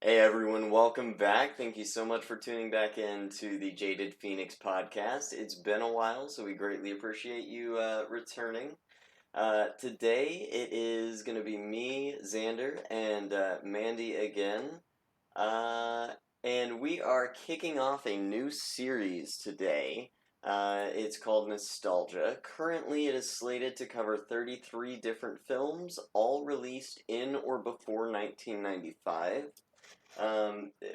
Hey everyone, welcome back. Thank you so much for tuning back in to the Jaded Phoenix podcast. It's been a while, so we greatly appreciate you returning. Today it is going to be me, Xander, and Mandy again. Uh, and we are kicking off a new series today. It's called Nostalgia. Currently, it is slated to cover 33 different films, all released in or before 1995.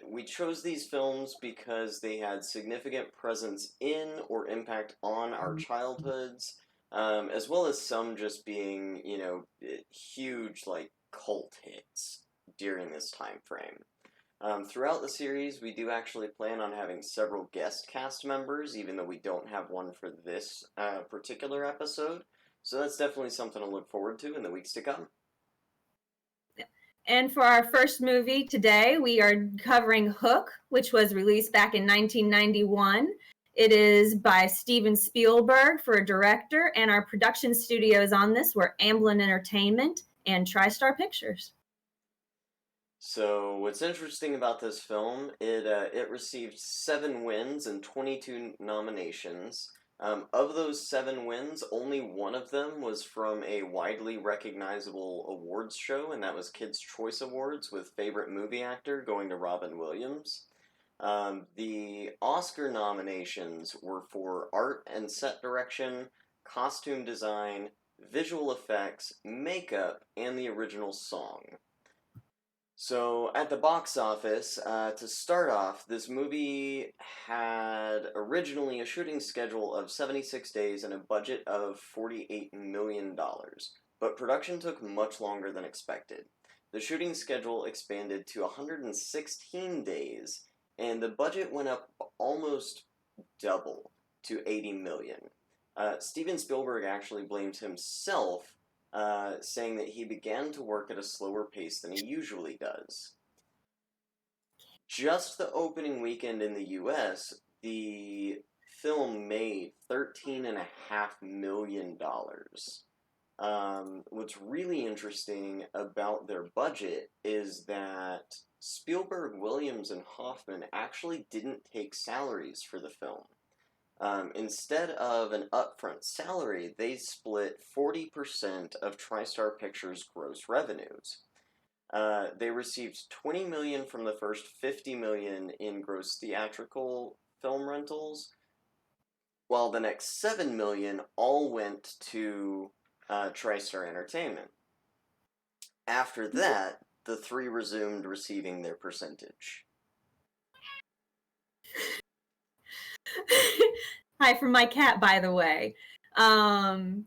We chose these films because they had significant presence in or impact on our childhoods, as well as some just being, huge, like, cult hits during this time frame. Throughout the series, we do actually plan on having several guest cast members, even though we don't have one for this particular episode. So that's definitely something to look forward to in the weeks to come. And for our first movie today, we are covering Hook, which was released back in 1991. It is by Steven Spielberg for a director, and our production studios on this were Amblin Entertainment and TriStar Pictures. So what's interesting about this film, it received 7 wins and 22 nominations. Of those 7 wins, only one of them was from a widely recognizable awards show, and that was Kids' Choice Awards, with Favorite Movie Actor going to Robin Williams. The Oscar nominations were for art and set direction, costume design, visual effects, makeup, and the original song. So, at the box office, to start off, this movie had originally a shooting schedule of 76 days and a budget of $48 million, but production took much longer than expected. The shooting schedule expanded to 116 days, and the budget went up almost double to $80 million. Steven Spielberg actually blames himself, saying that he began to work at a slower pace than he usually does. Just the opening weekend in the US, the film made $13.5 million. What's really interesting about their budget is that Spielberg, Williams, and Hoffman actually didn't take salaries for the film. Instead of an upfront salary, they split 40% of TriStar Pictures' gross revenues. They received $20 million from the first $50 million in gross theatrical film rentals, while the next $7 million all went to TriStar Entertainment. After that, the three resumed receiving their percentage. Hi from my cat, by the way. As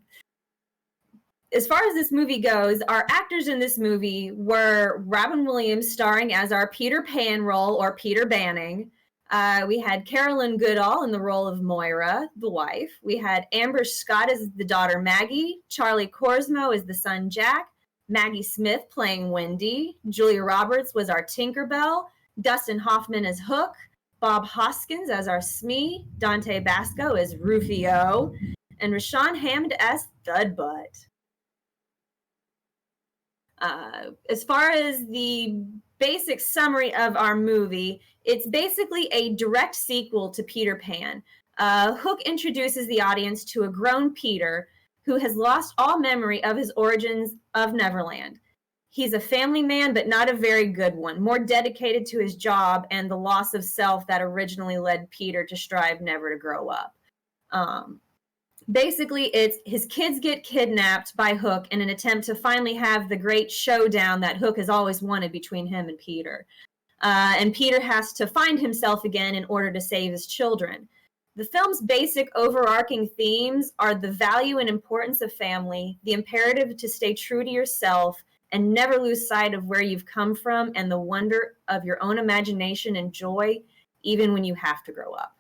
far as this movie goes, our actors in this movie were Robin Williams starring as our Peter Pan role, or Peter Banning. We had Carolyn Goodall in the role of Moira, the wife. We had Amber Scott as the daughter Maggie, Charlie Korsmo as the son Jack, Maggie Smith playing Wendy, Julia Roberts was our Tinkerbell, Dustin Hoffman as Hook, Bob Hoskins as our Smee, Dante Basco as Rufio, and Rashawn Hammond as Thudbutt. As far as the basic summary of our movie, it's basically a direct sequel to Peter Pan. Hook introduces the audience to a grown Peter who has lost all memory of his origins of Neverland. He's a family man, but not a very good one, more dedicated to his job and the loss of self that originally led Peter to strive never to grow up. Basically, it's his kids get kidnapped by Hook in an attempt to finally have the great showdown that Hook has always wanted between him and Peter. And Peter has to find himself again in order to save his children. The film's basic overarching themes are the value and importance of family, the imperative to stay true to yourself, and never lose sight of where you've come from and the wonder of your own imagination and joy, even when you have to grow up.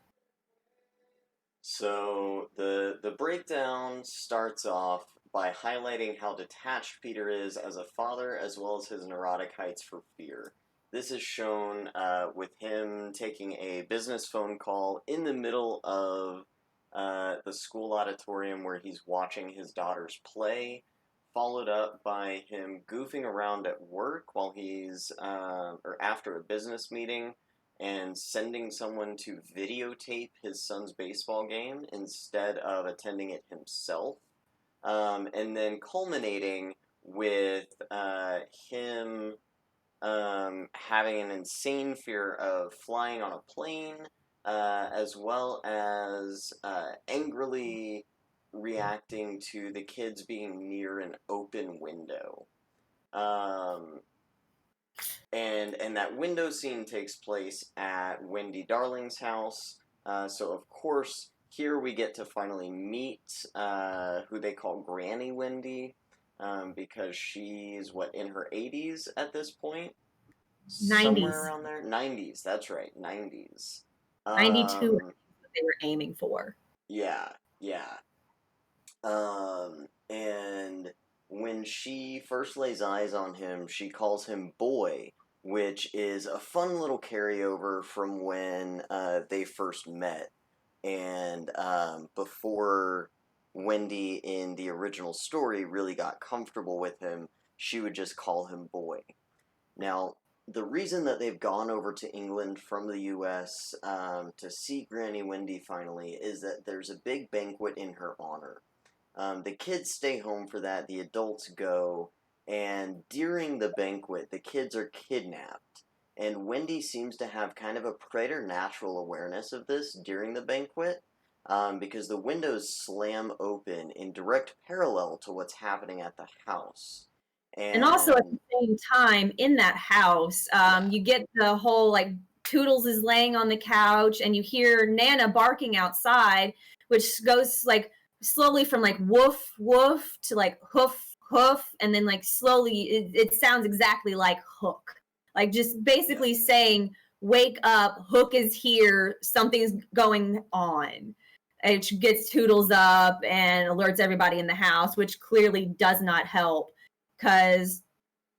So the breakdown starts off by highlighting how detached Peter is as a father, as well as his neurotic heights for fear. This is shown with him taking a business phone call in the middle of the school auditorium where he's watching his daughters play, followed up by him goofing around at work while he's, or after a business meeting, and sending someone to videotape his son's baseball game instead of attending it himself. And then culminating with him having an insane fear of flying on a plane, as well as angrily reacting to the kids being near an open window. Um, and that window scene takes place at Wendy Darling's house. So of course here we get to finally meet who they call Granny Wendy, because she's in her 80s at this point, 90s. somewhere around there. 90s, that's right, 90s. 92 what they were aiming for. Yeah, yeah. And when she first lays eyes on him, she calls him boy, which is a fun little carryover from when they first met. And before Wendy in the original story really got comfortable with him, she would just call him boy. Now, the reason that they've gone over to England from the US to see Granny Wendy finally is that there's a big banquet in her honor. The kids stay home for that, the adults go, and during the banquet, the kids are kidnapped. And Wendy seems to have kind of a preternatural awareness of this during the banquet, because the windows slam open in direct parallel to what's happening at the house. And also at the same time in that house, you get the whole like Toodles is laying on the couch and you hear Nana barking outside, which goes like slowly from like woof woof to like hoof hoof, and then like slowly it sounds exactly like Hook, like just basically saying wake up, Hook is here, something's going on. It gets Toodles up and alerts everybody in the house, which clearly does not help, because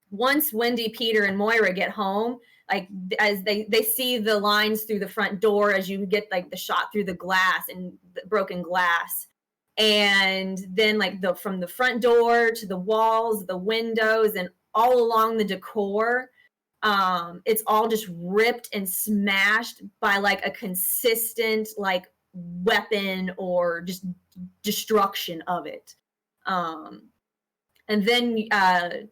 once Wendy, Peter, and Moira get home, like as they see the lines through the front door, as you get like the shot through the glass and the broken glass, and then like from the front door to the walls, the windows, and all along the decor, it's all just ripped and smashed by like a consistent like weapon or just destruction of it. And then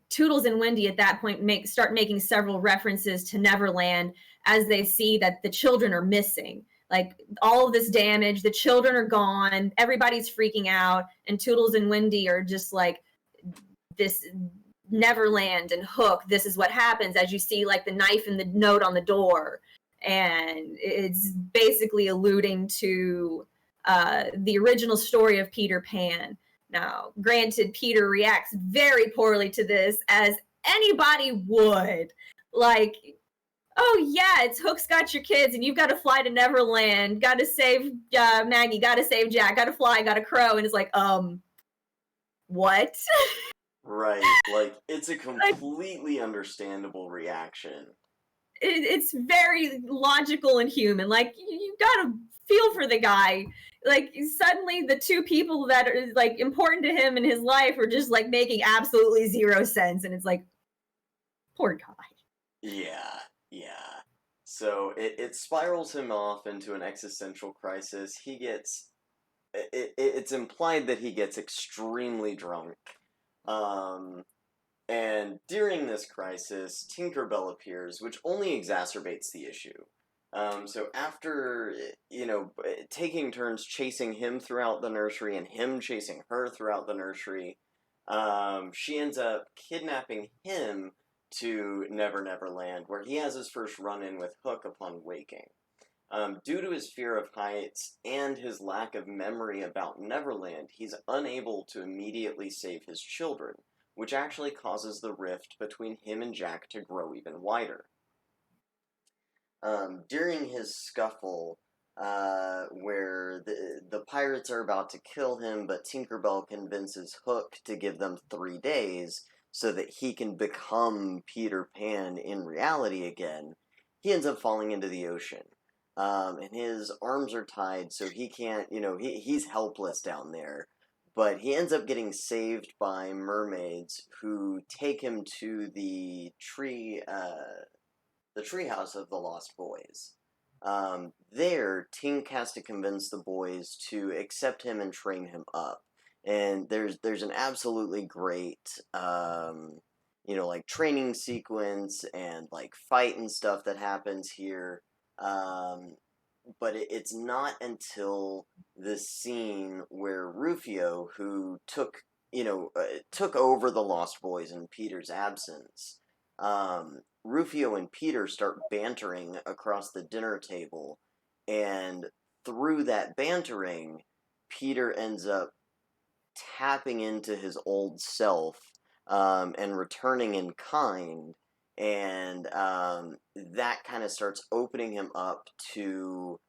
Toodles and Wendy at that point start making several references to Neverland as they see that the children are missing. Like all of this damage, the children are gone, everybody's freaking out, and Toodles and Wendy are just like, this Neverland and Hook, this is what happens, as you see like the knife and the note on the door. And it's basically alluding to the original story of Peter Pan. Now, granted, Peter reacts very poorly to this, as anybody would. Like, oh yeah, it's Hook's got your kids, and you've got to fly to Neverland, got to save Maggie, got to save Jack, got to fly, got to crow, and it's like, what? Right, like, it's a completely understandable reaction. It's very logical and human. Like, you gotta feel for the guy. Like, suddenly the two people that are like important to him in his life are just like making absolutely zero sense, and it's like, poor guy. Yeah. So it spirals him off into an existential crisis. He gets, it's implied that he gets extremely drunk. And during this crisis, Tinkerbell appears, which only exacerbates the issue. So after, taking turns chasing him throughout the nursery and him chasing her throughout the nursery, she ends up kidnapping him to Never Never Land, where he has his first run-in with Hook upon waking. Due to his fear of heights and his lack of memory about Neverland, he's unable to immediately save his children, which actually causes the rift between him and Jack to grow even wider. During his scuffle, where the pirates are about to kill him, but Tinkerbell convinces Hook to give them 3 days so that he can become Peter Pan in reality again, he ends up falling into the ocean. And his arms are tied, so he can't, he's helpless down there. but he ends up getting saved by mermaids who take him to the treehouse of the Lost Boys. There, Tink has to convince the boys to accept him and train him up. And there's an absolutely great, like training sequence and like fight and stuff that happens here. But it's not until this scene where Rufio, who took over the Lost Boys in Peter's absence, Rufio and Peter start bantering across the dinner table, and through that bantering, Peter ends up tapping into his old self, and returning in kind, and that kind of starts opening him up to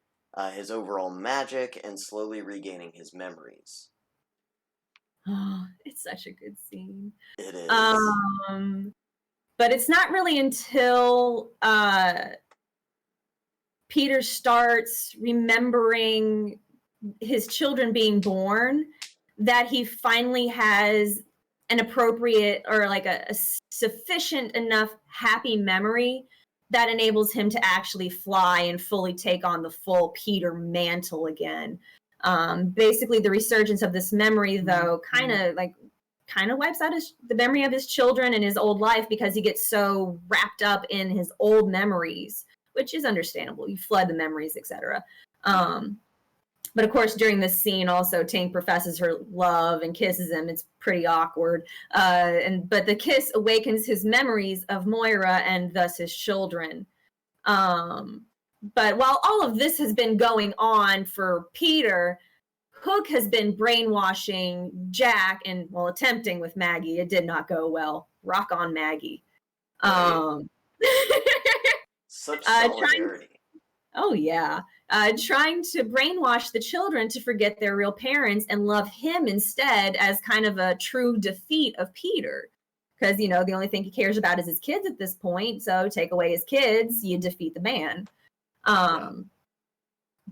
his overall magic and slowly regaining his memories. Oh, it's such a good scene. It is. But it's not really until Peter starts remembering his children being born that he finally has an appropriate or like a sufficient enough happy memory that enables him to actually fly and fully take on the full Peter mantle again. Basically, the resurgence of this memory, though, kind of wipes out the memory of his children and his old life because he gets so wrapped up in his old memories, which is understandable. You flood the memories, etc. But of course, during this scene, also Tink professes her love and kisses him. It's pretty awkward, but the kiss awakens his memories of Moira and thus his children. But while all of this has been going on for Peter, Hook has been brainwashing Jack and, well, attempting with Maggie. It did not go well. Rock on, Maggie. Such solidarity. Trying to brainwash the children to forget their real parents and love him instead as kind of a true defeat of Peter. Because, the only thing he cares about is his kids at this point. So take away his kids, you defeat the man.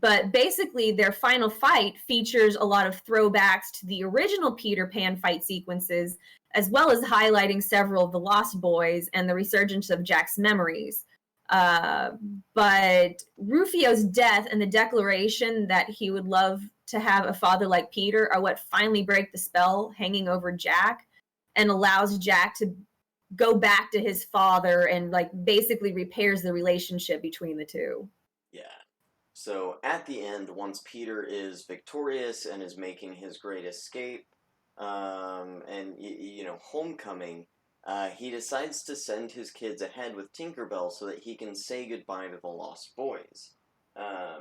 But basically, their final fight features a lot of throwbacks to the original Peter Pan fight sequences, as well as highlighting several of the Lost Boys and the resurgence of Jack's memories. But Rufio's death and the declaration that he would love to have a father like Peter are what finally break the spell hanging over Jack and allows Jack to go back to his father and basically repairs the relationship between the two. Yeah. So at the end, once Peter is victorious and is making his great escape, and homecoming, he decides to send his kids ahead with Tinkerbell so that he can say goodbye to the Lost Boys,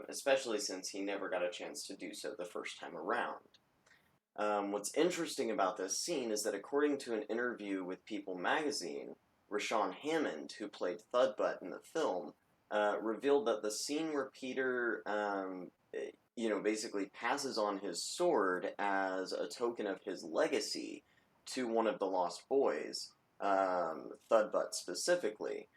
especially since he never got a chance to do so the first time around. What's interesting about this scene is that according to an interview with People magazine, Rashawn Hammond, who played Thudbutt in the film, revealed that the scene where Peter, basically passes on his sword as a token of his legacy to one of the Lost Boys, Thudbutt specifically,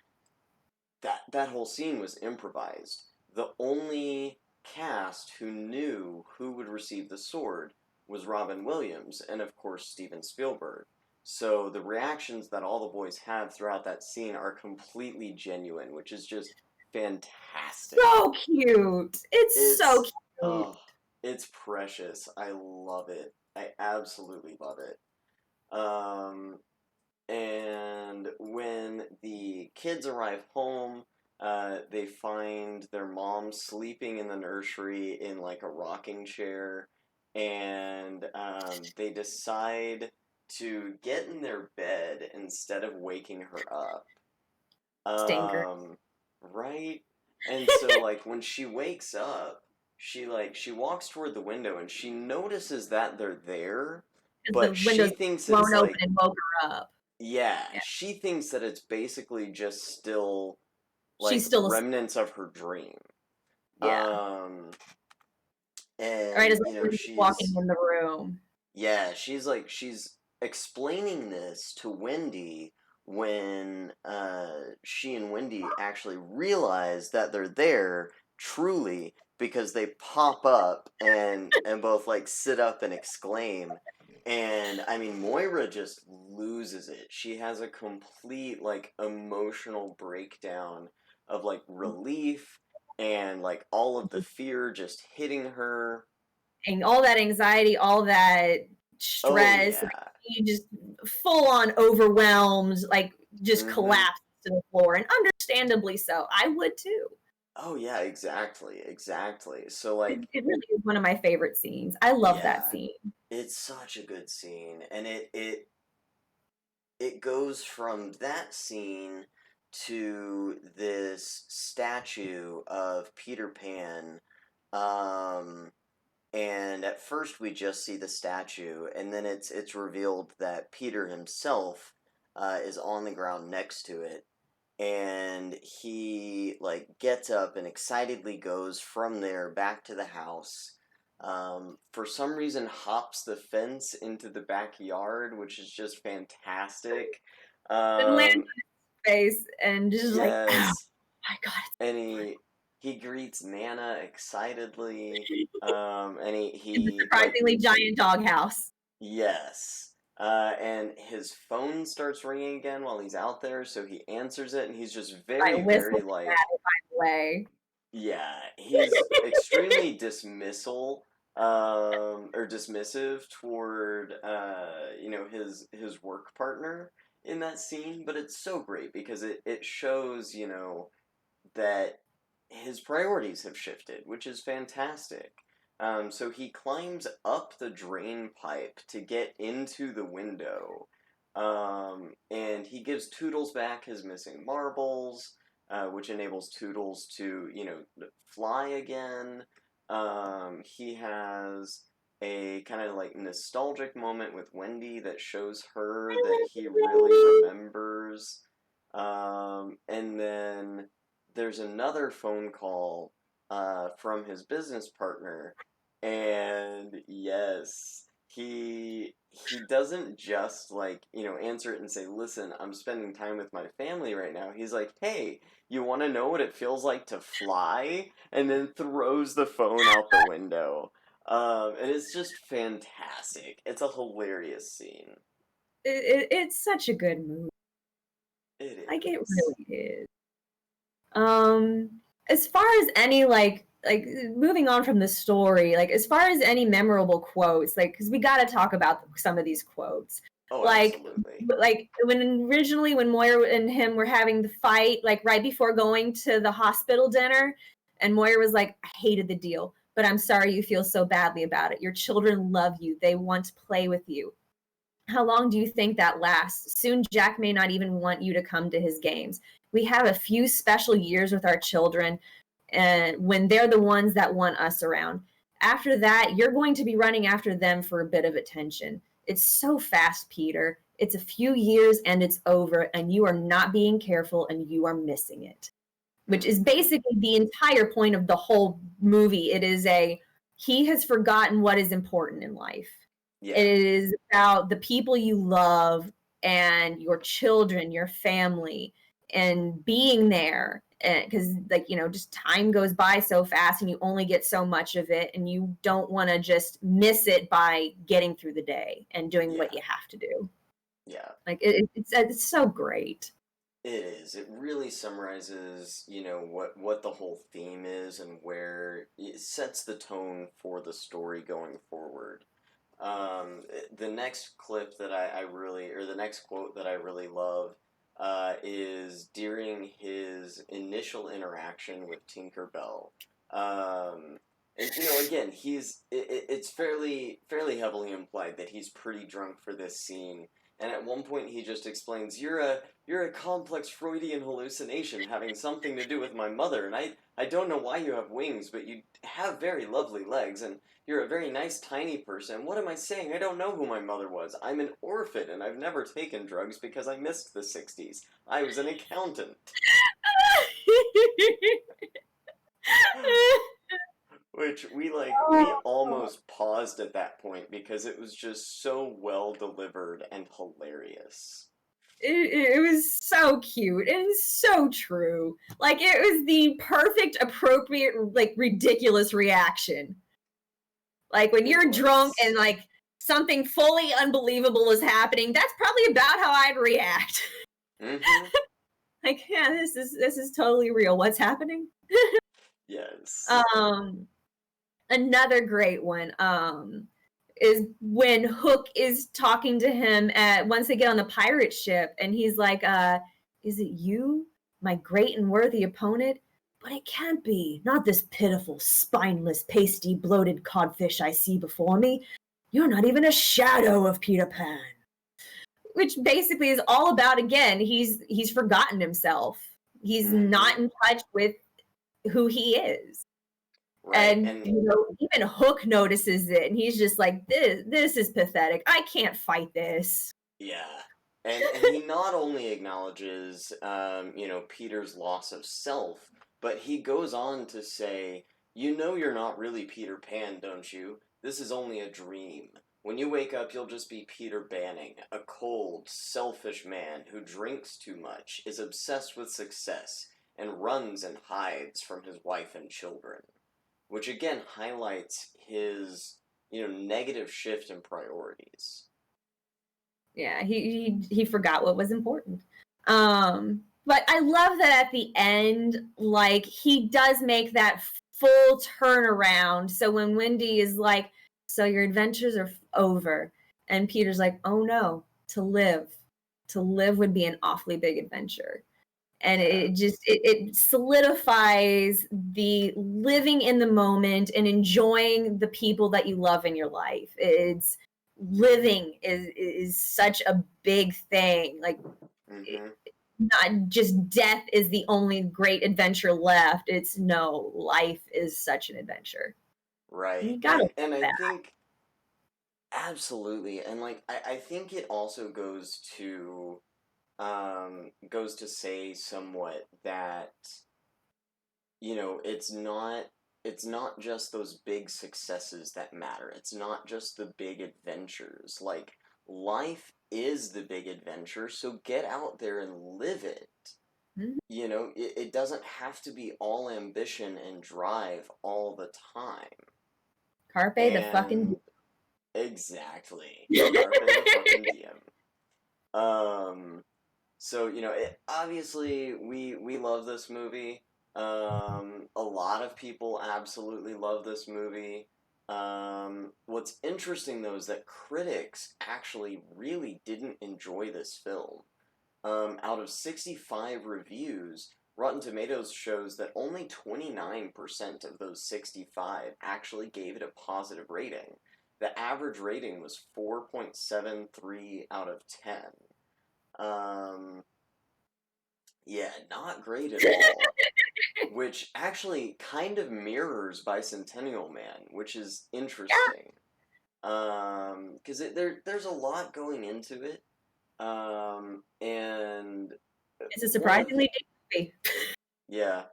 that whole scene was improvised. The only cast who knew who would receive the sword was Robin Williams and, of course, Steven Spielberg. So the reactions that all the boys have throughout that scene are completely genuine, which is just fantastic. So cute. It's so cute. Oh, it's precious. I love it. I absolutely love it. And when the kids arrive home, they find their mom sleeping in the nursery in a rocking chair, and they decide to get in their bed instead of waking her up. Stinker. Right? And so, when she wakes up, she walks toward the window and she notices that they're there, but she thinks it's open and woke her up. Yeah, she thinks that it's basically just still she's still remnants of her dream. Yeah. And right, as she's walking in the room. Yeah, she's explaining this to Wendy when she and Wendy actually realize that they're there truly because they pop up and both sit up and exclaim. And I mean, Moira just loses it. She has a complete like emotional breakdown of like relief and like all of the fear just hitting her. And all that anxiety, all that Oh stress, like, yeah. he just full on overwhelmed, like just Mm-hmm. collapsed to the floor, and understandably so. I would too. Oh yeah, exactly, exactly. So It, like, it really is one of my favorite scenes. I love that yeah, scene. it's such a good scene, and it goes from that scene to this statue of Peter Pan. Um, and at first we just see the statue, and then it's revealed that Peter himself is on the ground next to it, and he like gets up and excitedly goes from there back to the house. For some reason, hops the fence into the backyard, which is just fantastic. And lands Um, on his face and just like, oh yes, my god, and he greets Nana excitedly. And it's a he like surprisingly giant doghouse. yes. And his phone starts ringing again while he's out there, so he answers it, and he's just I very, whistled very at like, it, by the way. yeah, he's extremely dismissal, or dismissive toward, his work partner in that scene, but it's so great because it shows, that his priorities have shifted, which is fantastic. So he climbs up the drain pipe to get into the window. And he gives Toodles back his missing marbles, which enables Toodles to, fly again. He has a kind of like nostalgic moment with Wendy that shows her that he really remembers. And then there's another phone call from his business partner, and yes, he doesn't just like answer it and say, "Listen, I'm spending time with my family right now." He's like, "Hey, you want to know what it feels like to fly?" And then throws the phone out the window. And it's just fantastic. It's a hilarious scene. It's such a good movie. Like, It it is. really is. Um, as far as any like moving on from the story, like as far as any memorable quotes, like because we got to talk about some of these quotes. Oh, Like absolutely. like when Moira and him were having the fight, like right before going to the hospital dinner, and Moira was like, "I hated the deal, but I'm sorry you feel so badly about it. Your children love you. They want to play with you. How long do you think that lasts? Soon Jack may not even want you to come to his games. We have a few special years with our children, and when they're the ones that want us around. After that, you're going to be running after them for a bit of attention. It's so fast, Peter. It's a few years and it's over, and you are not being careful and you are missing it." Which is Mm-hmm. basically the entire point of the whole movie. It is he has forgotten what is important in life. It Yeah. is about the people you love and your children, your family, and being there. Because, like, just time goes by so fast and you only get so much of it, and you don't want to just miss it by getting through the day and doing what Yeah. you have to do. Yeah. Like, it's so great. It is. It really summarizes, what the whole theme is and where it sets the tone for the story going forward. The next clip that I really, or the next quote that I really love, is during his initial interaction with Tinkerbell. And again, it's fairly heavily implied that he's pretty drunk for this scene. And at one point, he just explains, "You're a complex Freudian hallucination having something to do with my mother, and I don't know why you have wings, but you have very lovely legs, and you're a very nice tiny person. What am I saying? I don't know who my mother was. I'm an orphan, and I've never taken drugs because I missed the 60s. I was an accountant." Which we almost paused at that point because it was just so well delivered and hilarious. It was so cute and so true. Like, it was the perfect, appropriate, like, ridiculous reaction. Like, when It you're drunk and was. like something fully unbelievable is happening, that's probably about how I'd react. Mm-hmm. Like, yeah, this is totally real. What's happening? Yes. Another great one is when Hook is talking to him at once they get on the pirate ship, and he's like, is it you, my great and worthy opponent? But it can't be. Not this pitiful, spineless, pasty, bloated codfish I see before me. You're not even a shadow of Peter Pan. Which basically is all about, again, he's forgotten himself. He's not in touch with who he is. Right. And you know, even Hook notices it, and he's just like, this is pathetic. I can't fight this. Yeah. And he not only acknowledges, you know, Peter's loss of self, but he goes on to say, you know you're not really Peter Pan, don't you? This is only a dream. When you wake up, you'll just be Peter Banning, a cold, selfish man who drinks too much, is obsessed with success, and runs and hides from his wife and children. Which again highlights his, you know, negative shift in priorities. Yeah, he forgot what was important. But I love that at the end, like, he does make that full turnaround. So when Wendy is like, so your adventures are over, and Peter's like, oh no, to live would be an awfully big adventure. And it just it solidifies the living in the moment and enjoying the people that you love in your life. It's living is such a big thing. Like, not just death is the only great adventure left. It's no, life is such an adventure. Right. You gotta and I that. think absolutely, and like I think it also goes to say somewhat that, you know, it's not just those big successes that matter. It's not just the big adventures. Like, life is the big adventure, so get out there and live it. Mhm. You know, it doesn't have to be all ambition and drive all the time. Carpe the fucking And exactly. Carpe the fucking diem. So, you know, obviously we love this movie. A lot of people absolutely love this movie. What's interesting though is that critics actually really didn't enjoy this film. Out of 65 reviews, Rotten Tomatoes shows that only 29% of those 65 actually gave it a positive rating. The average rating was 4.73 out of 10. Yeah, not great at all. Which actually kind of mirrors Bicentennial Man, which is interesting. Because there's a lot going into it. And It's a surprisingly deep movie. yeah.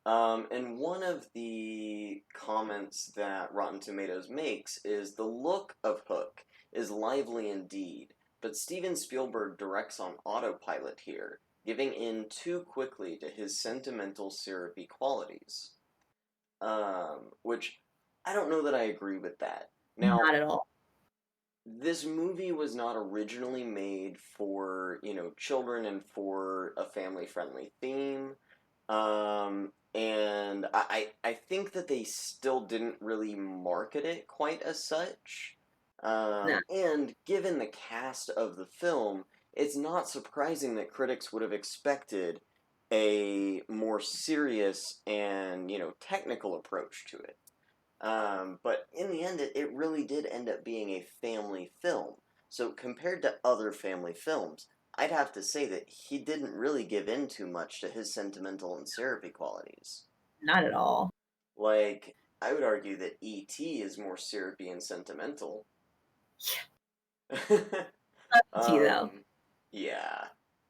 And one of the comments that Rotten Tomatoes makes is the look of Hook is lively indeed, but Steven Spielberg directs on autopilot here, giving in too quickly to his sentimental syrupy qualities. Which I don't know that I agree with that. Now, Not at all. this movie was not originally made for, you know, children and for a family-friendly theme. And I think that they still didn't really market it quite as such. No. And given the cast of the film, it's not surprising that critics would have expected a more serious and, you know, technical approach to it. But in the end, it really did end up being a family film. So compared to other family films, I'd have to say that he didn't really give in too much to his sentimental and syrupy qualities. Not at all. Like, I would argue that E.T. is more syrupy and sentimental. Tea though. Yeah.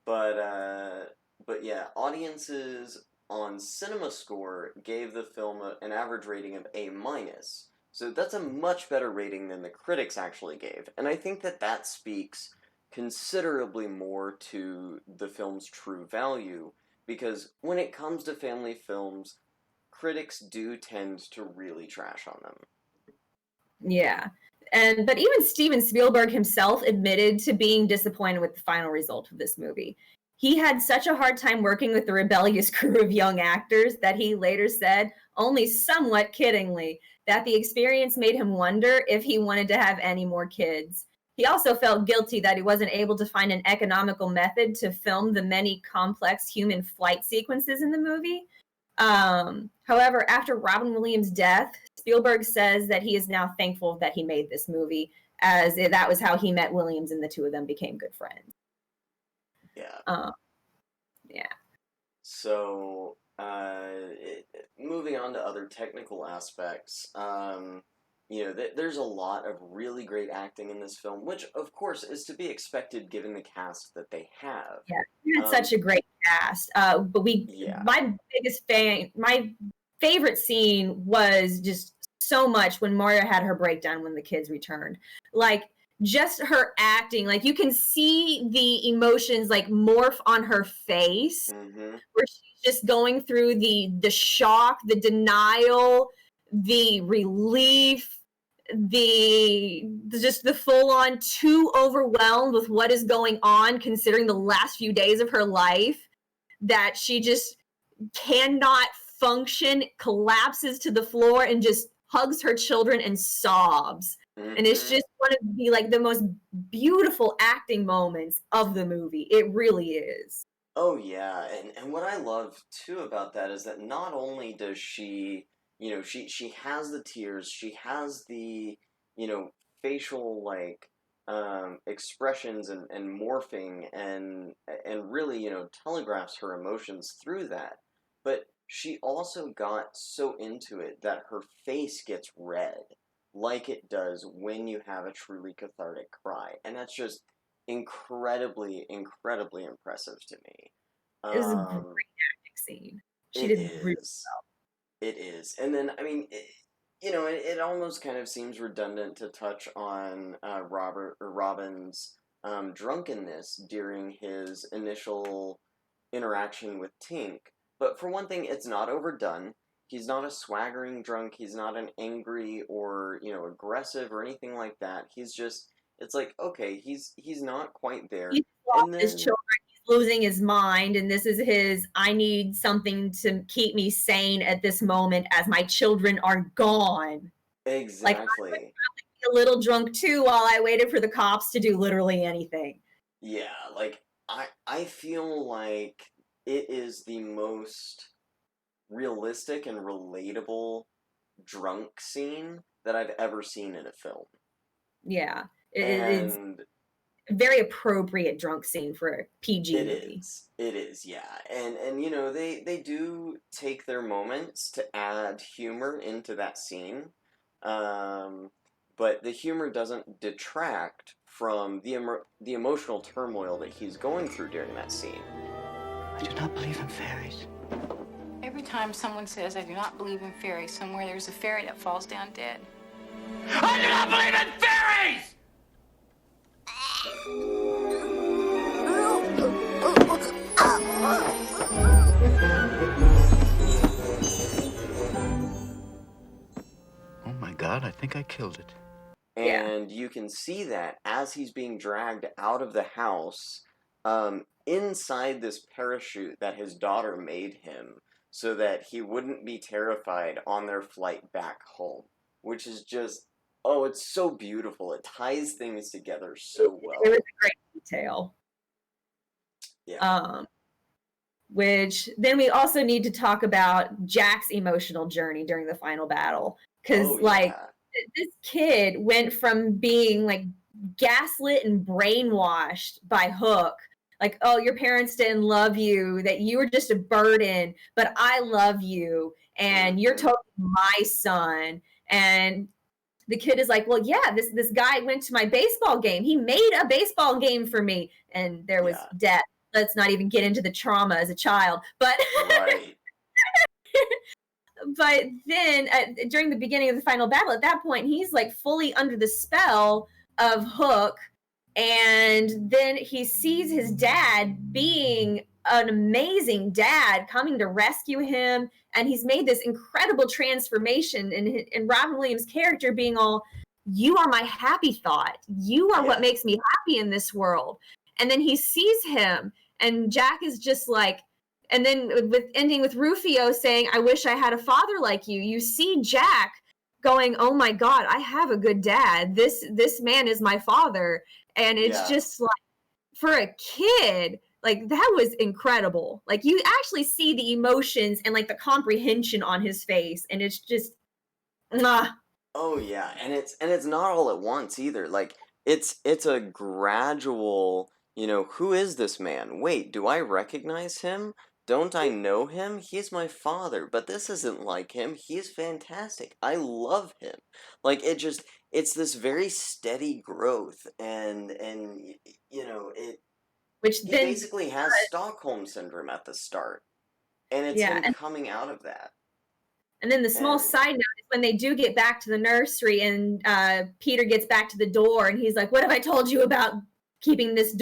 But yeah, audiences on CinemaScore gave the film an average rating of A minus. So that's a much better rating than the critics actually gave. And I think that that speaks considerably more to the film's true value, because when it comes to family films, critics do tend to really trash on them. Yeah. But even Steven Spielberg himself admitted to being disappointed with the final result of this movie. He had such a hard time working with the rebellious crew of young actors that he later said, only somewhat kiddingly, that the experience made him wonder if he wanted to have any more kids. He also felt guilty that he wasn't able to find an economical method to film the many complex human flight sequences in the movie. However, after Robin Williams' death, Spielberg says that he is now thankful that he made this movie, as that was how he met Williams and the two of them became good friends. Yeah. Yeah. So, moving on to other technical aspects, there's a lot of really great acting in this film, which, of course, is to be expected given the cast that they have. Yeah, we had such a great cast. But my favorite scene was just so much when Moira had her breakdown when the kids returned. Like, just her acting, like you can see the emotions like morph on her face, where she's just going through the shock, the denial, the relief, the full on too overwhelmed with what is going on, considering the last few days of her life, that she just cannot function, collapses to the floor, and just hugs her children and sobs. And it's just one of the most beautiful acting moments of the movie. It really is. Oh yeah, and what I love too about that is that not only does she, she has the tears, she has the, facial expressions and morphing and really, telegraphs her emotions through that. But she also got so into it that her face gets red, like it does when you have a truly cathartic cry. And that's just incredibly, incredibly impressive to me. It was a great acting scene. She did really well. It is. And then, I mean, it almost kind of seems redundant to touch on Robin's drunkenness during his initial interaction with Tink. But for one thing, it's not overdone. He's not a swaggering drunk. He's not an angry or, aggressive or anything like that. He's just, it's like, okay, he's not quite there. He's lost his children. He's losing his mind. And this is his, I need something to keep me sane at this moment as my children are gone. Exactly. Like, I was a little drunk too while I waited for the cops to do literally anything. Yeah, like, I feel like it is the most realistic and relatable drunk scene that I've ever seen in a film. Yeah, it is a very appropriate drunk scene for a PG movie. It is, yeah. And they do take their moments to add humor into that scene. But the humor doesn't detract from the emotional turmoil that he's going through during that scene. I do not believe in fairies. Every time someone says, I do not believe in fairies, somewhere there's a fairy that falls down dead. I do not believe in fairies! Oh my God, I think I killed it. And you can see that as he's being dragged out of the house, inside this parachute that his daughter made him, so that he wouldn't be terrified on their flight back home, which is just, it's so beautiful. It ties things together so well. It was a great detail. Yeah. Which then we also need to talk about Jack's emotional journey during the final battle, because this kid went from being gaslit and brainwashed by Hook. Like, oh, your parents didn't love you, that you were just a burden, but I love you, and you're totally my son. And the kid is like, well, yeah, this guy went to my baseball game. He made a baseball game for me. And there was death. Let's not even get into the trauma as a child. But, right. But then during the beginning of the final battle, at that point, he's fully under the spell of Hook. And then he sees his dad being an amazing dad, coming to rescue him. And he's made this incredible transformation. And Robin Williams' character being all, you are my happy thought. You are what Yeah. makes me happy in this world. And then he sees him, and Jack is just like, and then with ending with Rufio saying, I wish I had a father like you. You see Jack going, oh my God, I have a good dad. This man is my father. And it's Yeah. just like, for a kid, like that was incredible. Like you actually see the emotions and like the comprehension on his face, and it's just, mwah. Oh yeah, and it's not all at once either. Like it's a gradual, who is this man? Wait, do I recognize him? Don't I know him? He's my father, but this isn't like him. He's fantastic. I love him. Like it's this very steady growth and it Which he then, basically has Stockholm syndrome at the start, and it's yeah, him coming out of that. and then the small And side note is when they do get back to the nursery, and Peter gets back to the door, and he's like, "What have I told you about keeping this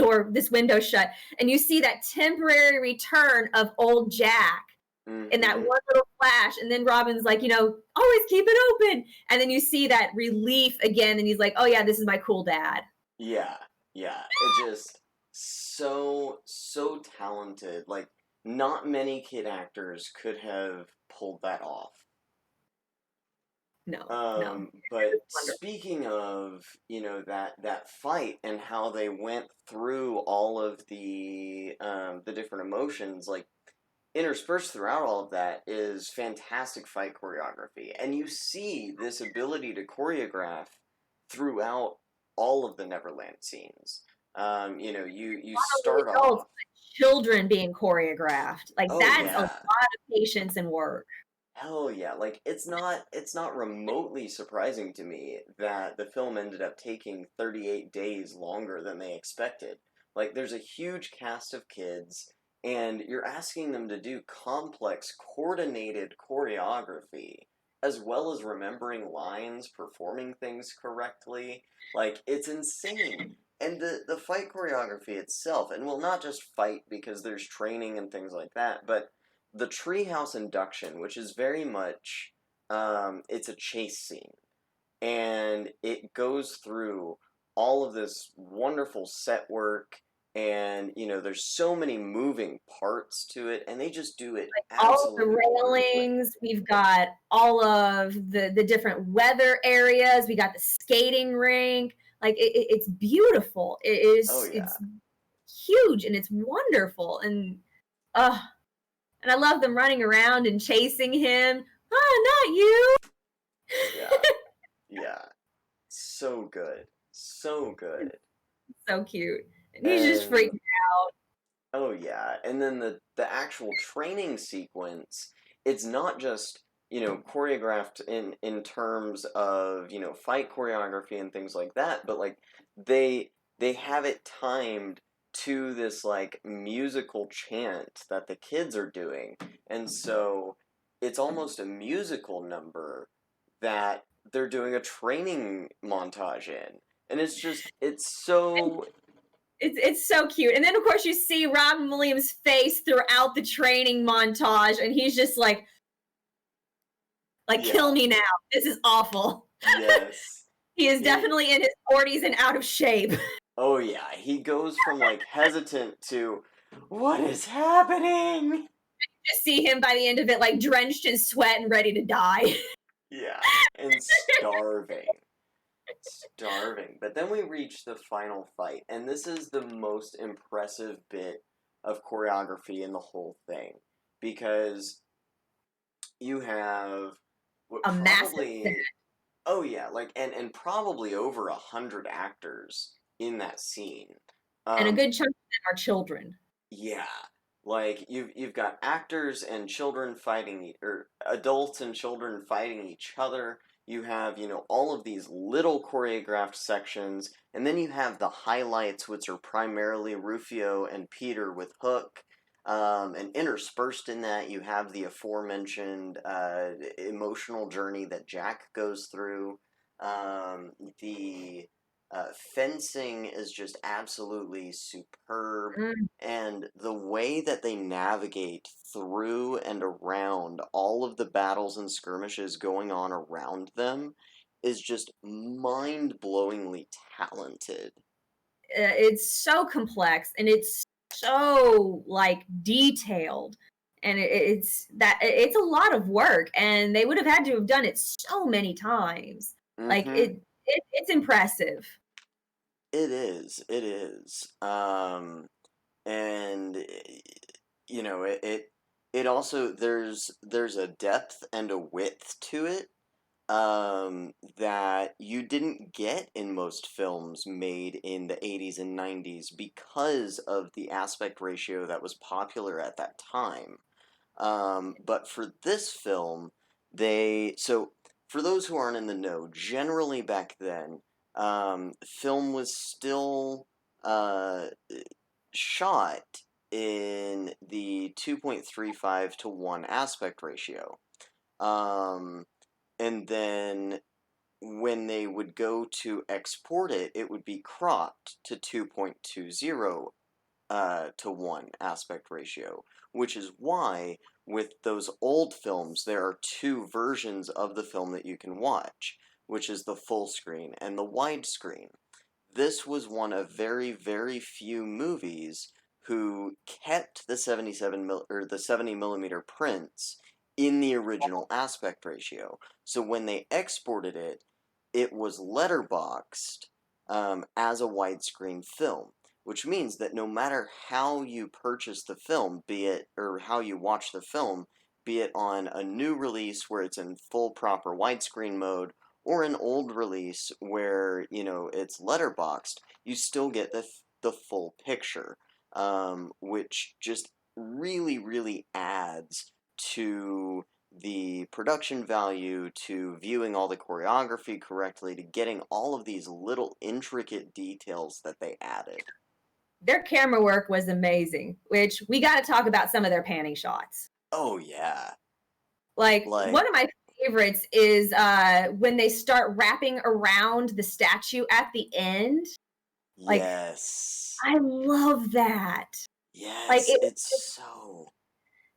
window shut?" And you see that temporary return of old Jack in that mhm. one little flash, and then Robin's like, always keep it open, and then you see that relief again, and he's like, "Oh yeah, this is my cool dad." Yeah, yeah. It just so talented. Like not many kid actors could have pulled that off. No, no, But it's wonderful. speaking of, that fight and how they went through all of the different emotions, like interspersed throughout all of that is fantastic fight choreography. And you see this ability to choreograph throughout all of the Neverland scenes. You Not only start adults, off. but children being choreographed. Like Oh that's a lot yeah. of patience and work. Hell yeah. Like it's not remotely surprising to me that the film ended up taking 38 days longer than they expected. Like there's a huge cast of kids and you're asking them to do complex coordinated choreography as well as remembering lines, performing things correctly. Like it's insane. And the fight choreography itself, and well not just fight because there's training and things like that, but the treehouse induction, which is very much, it's a chase scene, and it goes through all of this wonderful set work, and there's so many moving parts to it, and they just do it All of the absolutely wonderfully. railings, we've got all of the different weather areas, we got the skating rink. Like it's beautiful. Oh yeah, It's huge and it's wonderful. Uh and I love them running around and chasing him. Oh, not you. yeah, yeah, so good, so good, So cute. And he's just and freaking. oh yeah, and then the actual training sequence, it's not just, choreographed in terms of, fight choreography and things like that, but like they have it timed to this like musical chant that the kids are doing. And so it's almost a musical number that they're doing a training montage in. And it's so It's so cute. And then of course you see Robin Williams' face throughout the training montage, and he's just like kill yeah, me now. This is awful. yes. He is He definitely in his 40s and out of shape. Oh yeah, he goes from like hesitant to what is happening? Just see him by the end of it like drenched in sweat and ready to die. Yeah, and starving. Starving. But then we reach the final fight, and this is the most impressive bit of choreography in the whole thing because you have what A massive set. probably oh yeah, like and probably over 100 actors in that scene. And a Um, good chunk of them are children. Yeah, like you've got actors and children fighting, or adults and children fighting each other. You have, all of these little choreographed sections, and then you have the highlights, which are primarily Rufio and Peter with Hook. And interspersed in that, you have the aforementioned emotional journey that Jack goes through. The fencing is just absolutely superb, Mm. and the way that they navigate through and around all of the battles and skirmishes going on around them is just mind-blowingly talented. It's so complex and it's so like detailed, and it's a lot of work, and they would have had to have done it so many times. Like Mm-hmm. it's impressive. It is. It is. And you know, it also there's a depth and a width to it that you didn't get in most films made in the 80s and 90s because of the aspect ratio that was popular at that time. But for this film, so for those who aren't in the know, generally back then, film was still uh, shot in the 2.35 to 1 aspect ratio. Um, and then when they would go to export it, it would be cropped to 2.20 to 1 aspect ratio, which is why with those old films there are two versions of the film that you can watch, which is the full screen and the widescreen. This was one of very, very few movies who kept the 70 millimeter prints in the original aspect ratio. So when they exported it, it was letterboxed as a widescreen film, which means that no matter how you purchase the film, or how you watch the film, be it on a new release where it's in full proper widescreen mode, or an old release where, it's letterboxed, you still get the full picture, which just really, really adds to the production value, to viewing all the choreography correctly, to getting all of these little intricate details that they added. Their camera work was amazing, which we got to talk about some of their panning shots. Oh yeah. Like Like, one of my favorites is when they start wrapping around the statue at the end. Like, yes. I love that. Like Yes, it's so...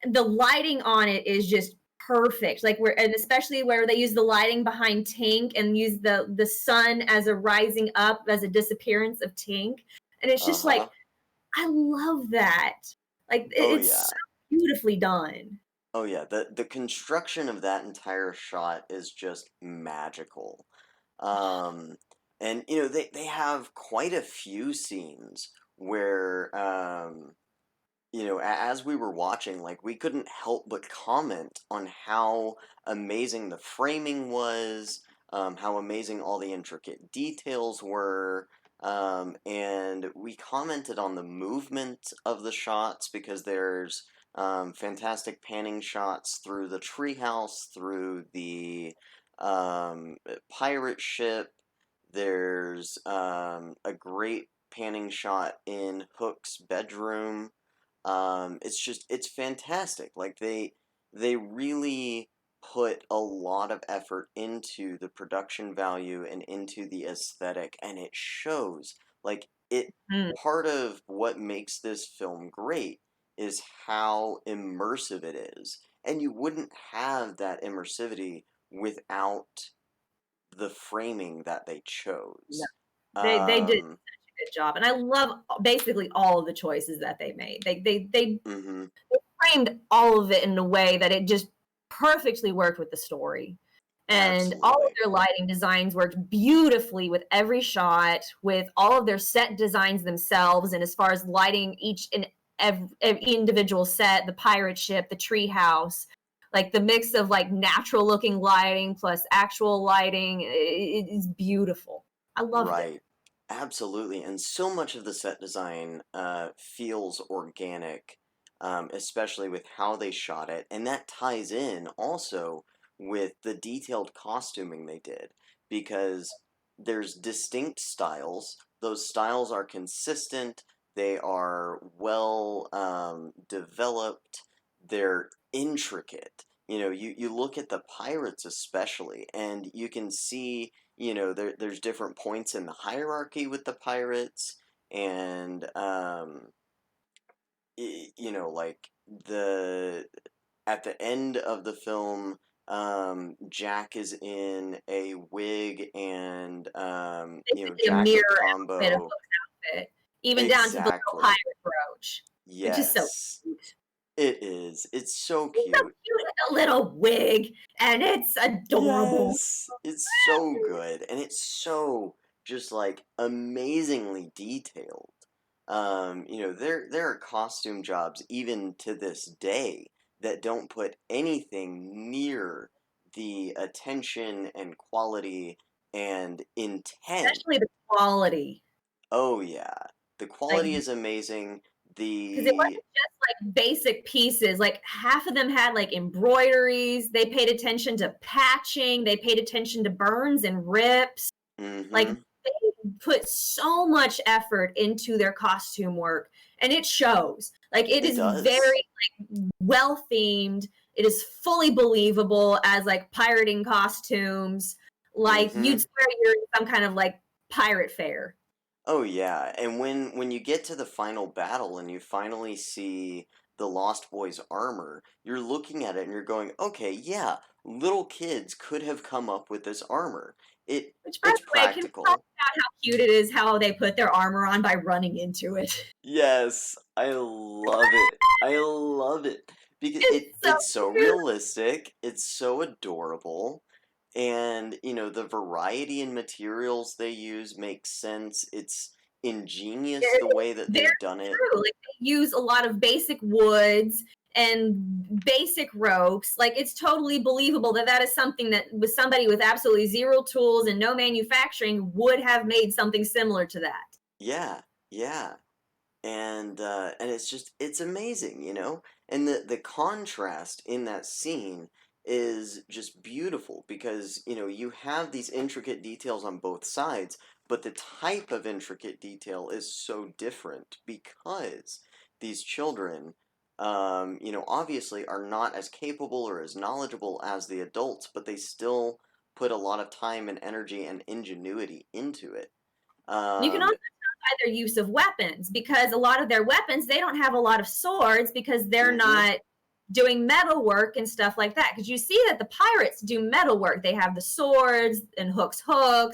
the lighting on it is just perfect. Like and especially where they use the lighting behind Tink and use the sun as a rising up as a disappearance of Tink. And it's just like, Uh-huh. I love that. Like Oh it's yeah. so beautifully done. Oh yeah, the construction of that entire shot is just magical. Um, and they have quite a few scenes where as we were watching, like, we couldn't help but comment on how amazing the framing was, how amazing all the intricate details were, and we commented on the movement of the shots because there's fantastic panning shots through the treehouse, through the pirate ship. There's a great panning shot in Hook's bedroom. It's fantastic. Like, they really put a lot of effort into the production value and into the aesthetic, and it shows. Like, Mm. part of what makes this film great is how immersive it is. And you wouldn't have that immersivity without the framing that they No, chose. they did Um, such a good job, and I love basically all of the choices that they made. They mhm. framed all of it in a way that it just perfectly worked with the story. And all of Absolutely. their lighting designs worked beautifully with every shot, with all of their set designs themselves, and as far as lighting each and every individual set, the pirate ship, the treehouse, like the mix of like natural looking lighting plus actual lighting, it is beautiful. I loved it. Right. Absolutely. And so much of the set design feels organic, especially with how they shot it. And that ties in also with the detailed costuming they did, because there's distinct styles. Those styles are consistent, they are well developed, they're intricate. You look at the pirates especially, and you can see, there's different points in the hierarchy with the pirates, and like, the at the end of the film, Jack is in a wig and Basically a jacket mirror outfit, a combo. Hook's outfit, even down to the little Exactly. pirate brooch, which is so Yes, cute. it is. It's so It's so cute. cute with a little wig, and it's adorable. Yes, it's so good, and it's so just like amazingly detailed. There are costume jobs even to this day that don't put anything near the attention and quality and intent. Especially the quality. Oh yeah, the Like, quality is amazing. because it The wasn't just like basic pieces. Like half of them had like embroideries. They paid attention to patching. They paid attention to burns and rips. Like mm-hmm, they put so much effort into their costume work, and it shows. Like it it is very does. like well themed. It is fully believable as like pirating costumes. Like you'd Mm-hmm. swear you're in some kind of like pirate fair. Oh yeah, and when you get to the final battle and you finally see the Lost Boy's armor, you're looking at it and you're going, "Okay, yeah, little kids could have come up with this armor. Which, by It's the way, can we talk practical." about how cute it is how they put their armor on by running into it? Yes, I love it. I love it because It's so it's so cute. realistic, it's so adorable, and the variety in materials they use makes sense. It's ingenious the way It's that very they've done it. true. Like they use a lot of basic woods and basic ropes. Like it's totally believable that that is something that with somebody with absolutely zero tools and no manufacturing would have made something similar to that. Yeah, yeah. And it's amazing. And the contrast in that scene is just beautiful because you have these intricate details on both sides, but the type of intricate detail is so different because these children obviously are not as capable or as knowledgeable as the adults, but they still put a lot of time and energy and ingenuity into it. You can um also tell by their use of weapons because a lot of their weapons, they don't have a lot of swords because they're mhm, not doing metal work and stuff like that. Because you see that the pirates do metal work. They have the swords and hooks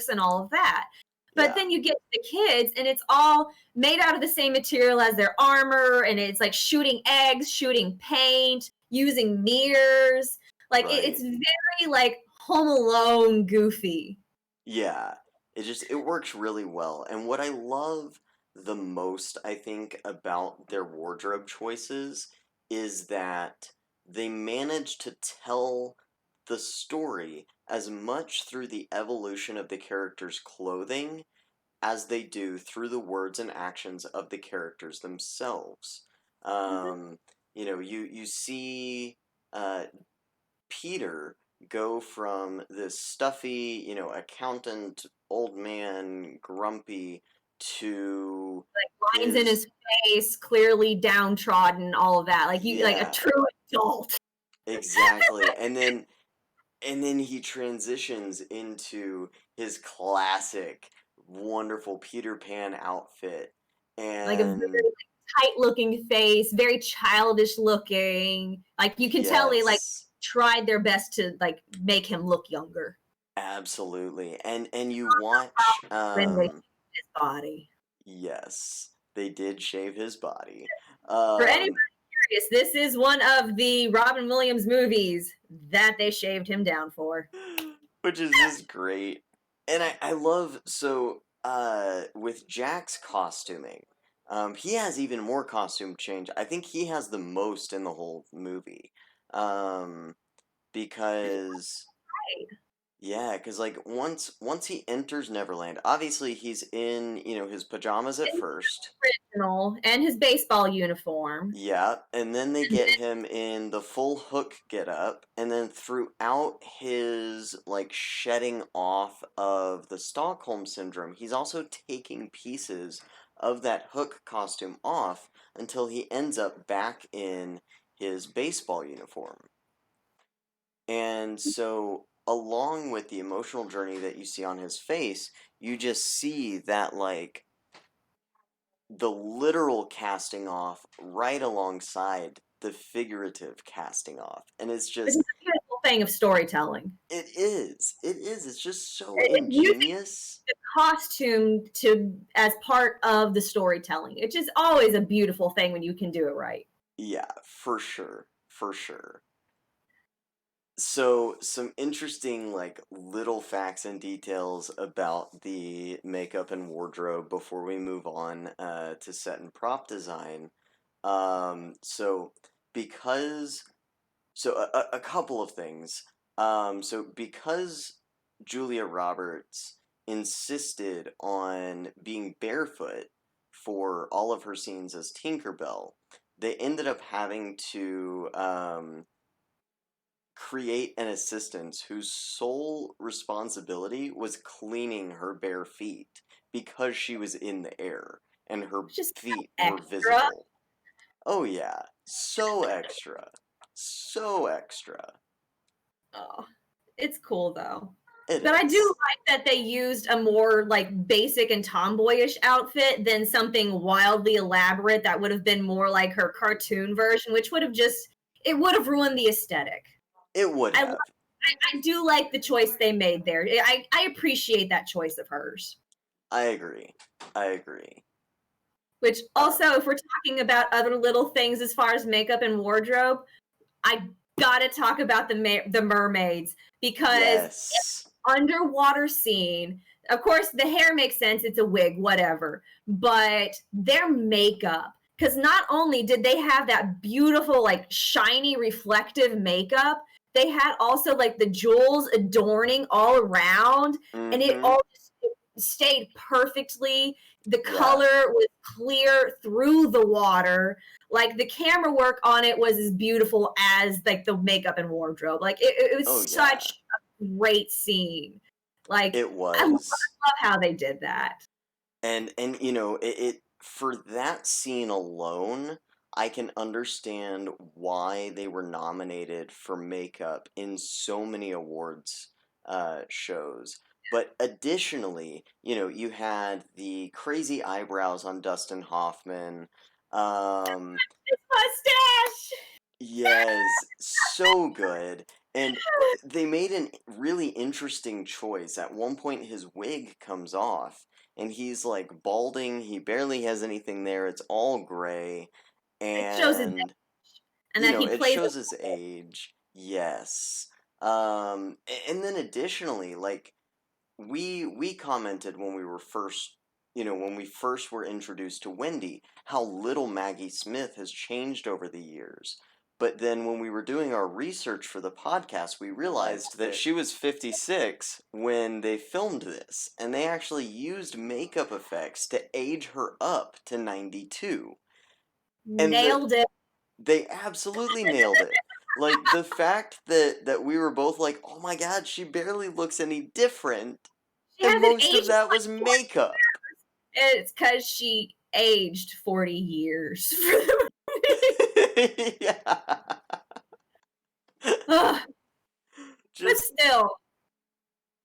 and all of that. But yeah, then you get to the kids and it's all made out of the same material as their armor and it's like shooting eggs, shooting paint, using mirrors. Like right. it's very like Home Alone goofy. Yeah, it works really well. And what I love the most, I think, about their wardrobe choices is that they manage to tell the story as much through the evolution of the characters' clothing as they do through the words and actions of the characters themselves. Mhm. You see uh, Peter go from this stuffy, accountant, old man, grumpy, to Lines in his, his face, clearly downtrodden, all of that. Like you like a yeah, true adult. exactly. And then he transitions into his classic, wonderful Peter Pan outfit. Like a very And tight looking face, very childish looking. Like you can tell they like yes, tried their best to like make him look younger absolutely. And you watch, when they his body. yes, they did shave his body. For anybody Um, curious, this is one of the Robin Williams movies that they shaved him down for. which is just great. And I love with Jack's costuming, he has even more costume change. I think he has the most in the whole movie. Um, because Right. yeah, because like once he enters Neverland, obviously he's in, his pajamas at And first. original and his baseball uniform. Yeah, and then they And get him in the full Hook get up, and then throughout his like shedding off of the Stockholm syndrome, he's also taking pieces of that Hook costume off until he ends up back in his baseball uniform. And so along with the emotional journey that you see on his face, you just see that like the literal casting off right alongside the figurative casting off. And it's which just, is a beautiful thing of storytelling. It is. It is. It's just so It's using ingenious. the costume as part of the storytelling. It's just always a beautiful thing when you can do it right. Yeah, for sure. For sure. So, some interesting, like, little facts and details about the makeup and wardrobe before we move on to set and prop design. So, because, so a couple of things. So, because Julia Roberts insisted on being barefoot for all of her scenes as Tinkerbell, they ended up having to create an assistant whose sole responsibility was cleaning her bare feet because she was in the air and her Just feet were extra. visible. Oh yeah, so extra. So extra. Oh, it's cool though. It But I do is. like that they used a more like basic and tomboyish outfit than something wildly elaborate that would have been more like her cartoon version, which would have it would have ruined the aesthetic. It would I, have. I do like the choice they made there. I appreciate that choice of hers. I agree. I agree. Which also, if we're talking about other little things as far as makeup and wardrobe, I gotta talk about the mermaids because Yes. underwater scene. Of course, the hair makes sense. It's a wig, whatever. But their makeup, because not only did they have that beautiful, like shiny, reflective makeup, they had also like the jewels adorning all around, and it Mm-hmm. all just stayed perfectly. The Yeah. color was clear through the water. Like the camera work on it was as beautiful as like the makeup and wardrobe. Like it was Oh, such a great scene. Like It I love was. how they did that. And you know, it for that scene alone, I can understand why they were nominated for makeup in so many awards shows. But additionally, you know, you had the crazy eyebrows on Dustin Hoffman. Um, His mustache. yes, so good. And they made a really interesting choice. At one point, his wig comes off, and he's like balding. He barely has anything there. It's all gray, It shows his and and you that know, he it plays shows his age. Yes. And then additionally, like we commented when we were first, you know, when we first were introduced to Wendy, how little Maggie Smith has changed over the years. But then when we were doing our research for the podcast, we realized that she was 56 when they filmed this, and they actually used makeup effects to age her up to 92. And nailed it. they absolutely nailed it. Like the fact that we were both like, "Oh my god, she barely looks any different." She And hasn't most of aged that like was makeup. it's because she aged 40 years. Yeah. Ugh, but Just still,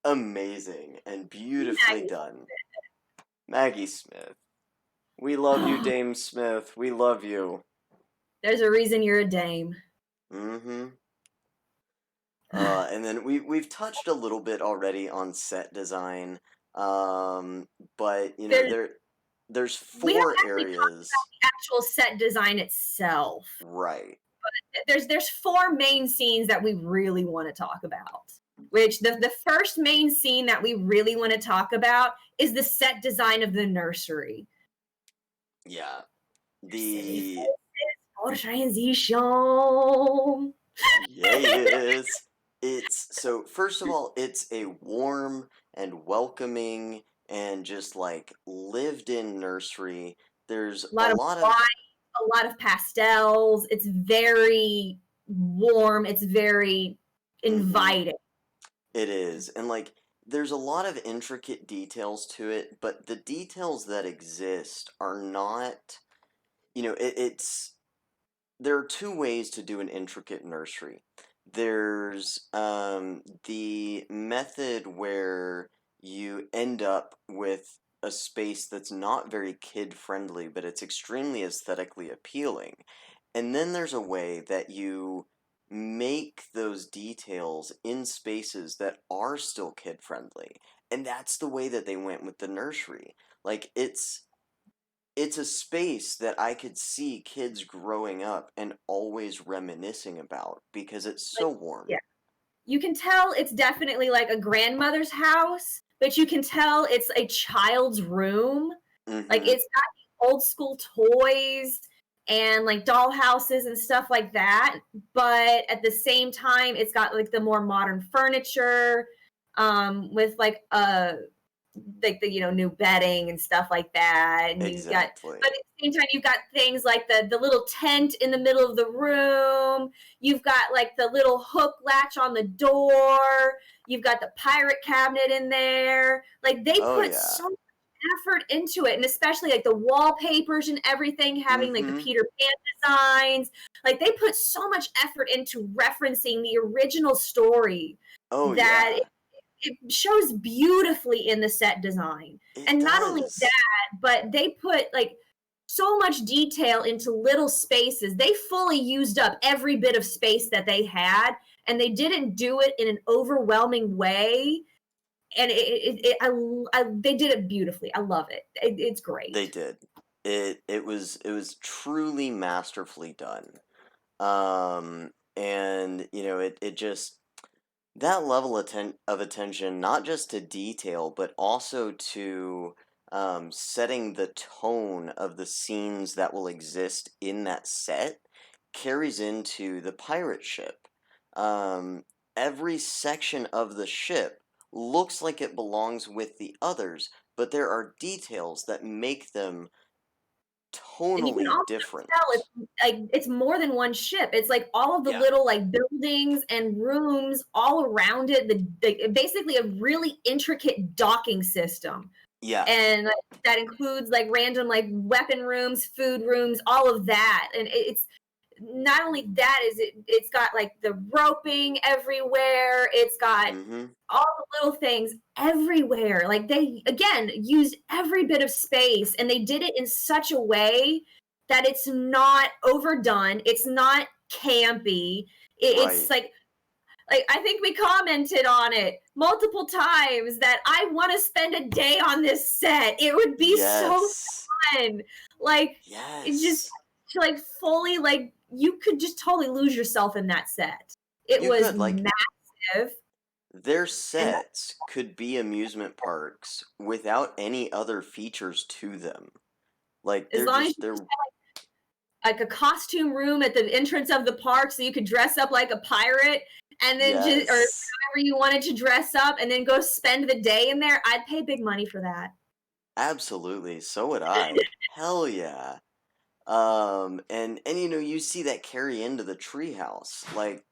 amazing and beautifully Maggie. done. Maggie Smith. We love you, Dame Smith. We love you. There's a reason you're a dame. Mm-hmm. And then we've touched a little bit already on set design. But you know, There's there's we haven't four actually talked areas. about the actual set design itself. Right. There's four main scenes that we really want to talk about. Which the first main scene that we really want to talk about is the set design of the nursery. Yeah. The For transition. yes. It's so first of all, it's a warm and welcoming and just like lived in nursery. There's A lot of lot of wine, a lot of pastels. It's very warm. It's very inviting. it is. And like there's a lot of intricate details to it, but the details that exist are not, you know, it's there are two ways to do an intricate nursery. There's the method where you end up with a space that's not very kid friendly, but it's extremely aesthetically appealing. And then there's a way that you make those details in spaces that are still kid friendly. And that's the way that they went with the nursery. Like it's a space that I could see kids growing up and always reminiscing about because it's so warm. Yeah. You can tell it's definitely like a grandmother's house, but you can tell it's a child's room. Like Mm-hmm. it's got old school toys and like doll houses and stuff like that. But at the same time, it's got like the more modern furniture, with like the new bedding and stuff like that. And you've got, Exactly. but at the same time, you've got things like the little tent in the middle of the room. You've got like the little hook latch on the door. You've got the pirate cabinet in there. Like they Oh put yeah. so much effort into it, and especially like the wallpapers and everything having like the Mm-hmm. Peter Pan designs. Like they put so much effort into referencing the original story Oh that yeah. it shows beautifully in the set design. It And not only does. that, but they put like so much detail into little spaces. They fully used up every bit of space that they had, and they didn't do it in an overwhelming way. And they did it beautifully. I love it. It's great. They did. It was truly masterfully done. And it just that level of attention, not just to detail, but also to setting the tone of the scenes that will exist in that set, carries into the pirate ship. Um, every section of the ship looks like it belongs with the others, but there are details that make them And you can tonally also different. tell it's more than one ship. It's like all of the Yeah. little like buildings and rooms all around it. Basically a really intricate docking system. Yeah. And that includes like random like weapon rooms, food rooms, all of that. And it's not only that, it's got like the roping everywhere. It's got Mm-hmm. all the little things everywhere. Like they again used every bit of space, and they did it in such a way that it's not overdone. It's not campy. It's Right. like I think we commented on it multiple times that I want to spend a day on this set. It would be so Yes. fun. Like it just Yes. to like fully like you could just totally lose yourself in that set. It You was could, like, massive. their And sets could be amusement parks without any other features to them. Like as they're long as just you they're just had like a costume room at the entrance of the park so you could dress up like a pirate and then just or yes. however you wanted to dress up and then go spend the day in there, I'd pay big money for that. Absolutely. So would I. Hell yeah. And you see that carry into the treehouse. Like,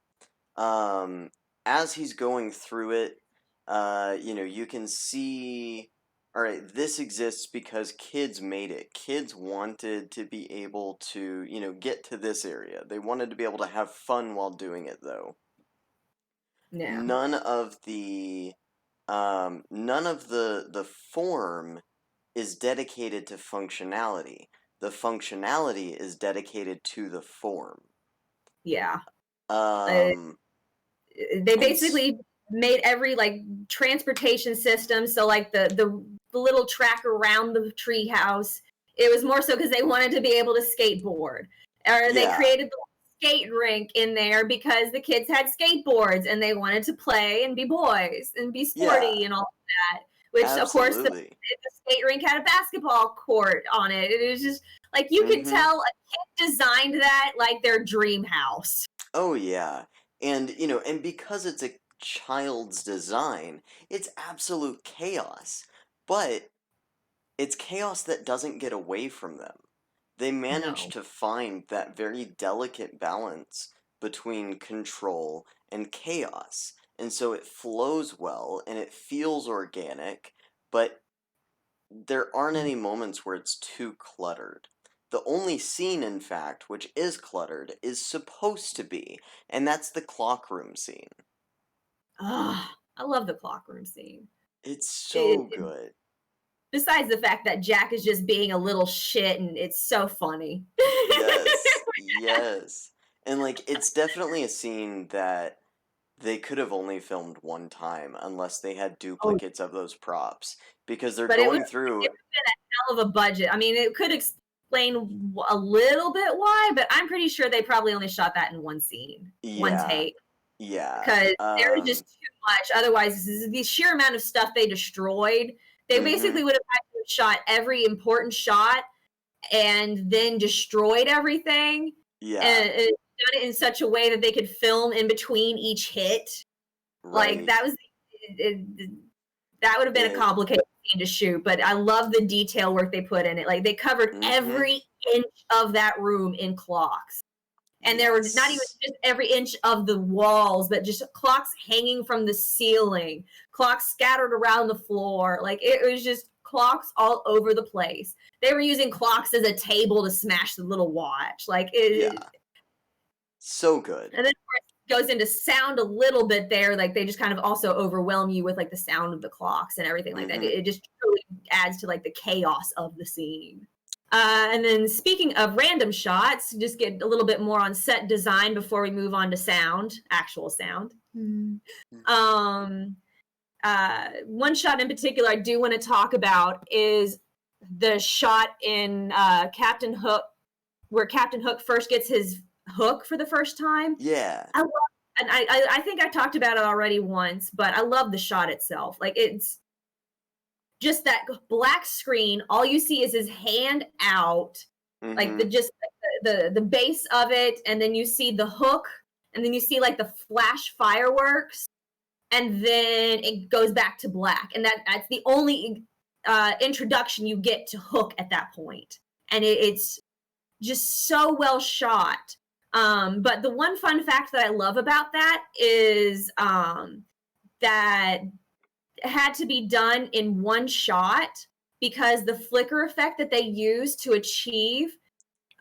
as he's going through it, you can see, all right, this exists because kids made it. Kids wanted to be able to, get to this area. They wanted to be able to have fun while doing it, though. Yeah. None of the form is dedicated to functionality. The functionality is dedicated to the form. Yeah. Um, They and basically made every like transportation system. So like the little track around the treehouse, it was more so because they wanted to be able to skateboard, or they yeah, created the skate rink in there because the kids had skateboards and they wanted to play and be boys and be sporty yeah, and all of that. Which of course the absolutely. skate rink had a basketball court on it. It was just like you can Mm-hmm. tell a kid designed that like their dream house. Oh yeah, and because it's a child's design, it's absolute chaos. But it's chaos that doesn't get away from them. They manage No. to find that very delicate balance between control and chaos. And so it flows well and it feels organic, but there aren't any moments where it's too cluttered. The only scene, in fact, which is cluttered, is supposed to be, and that's the clock room scene. Ah, I love the clock room scene. It's It, so it- good. besides the fact that Jack is just being a little shit and it's so funny. Yes, yes. And like it's definitely a scene that they could have only filmed one time unless they had Oh, duplicates of those props because they're but it would going through. it would have been a hell of a budget. I mean, it could explain a little bit why, but I'm pretty sure they probably only shot that in one scene, one Yeah, take, yeah. because there was just too much. Otherwise, the sheer amount of stuff they destroyed, they Mhm. basically would have had to have shot every important shot and then destroyed everything Yeah, and done it in such a way that they could film in between each hit. Like right. that was that would have been a It complicated scene to shoot, but I love the detail work they put in it. Like they covered Mhm. every inch of that room in clocks. And there were not even Yes. just every inch of the walls, but just clocks hanging from the ceiling, clocks scattered around the floor. Like it was just clocks all over the place. They were using clocks as a table to smash the little watch. Like it, Yeah. So good. and then of course it goes into sound a little bit there. Like they just kind of also overwhelm you with like the sound of the clocks and everything like that. Mhm. It just really adds to like the chaos of the scene. And then speaking of random shots, just get a little bit more on set design before we move on to sound, actual sound. Um, One shot in particular I do want to talk about is the shot in Captain Hook, where Captain Hook first gets his hook for the first time. Yeah. I love, and I think I talked about it already once, but I love the shot itself. Like it's just that black screen. All you see is his hand out, like the Mhm. just the base of it, and then you see the hook, and then you see like the flash fireworks, and then it goes back to black, and that's the only introduction you get to Hook at that point, and it's just so well shot. But the one fun fact that I love about that is that had to be done in one shot because the flicker effect that they used to achieve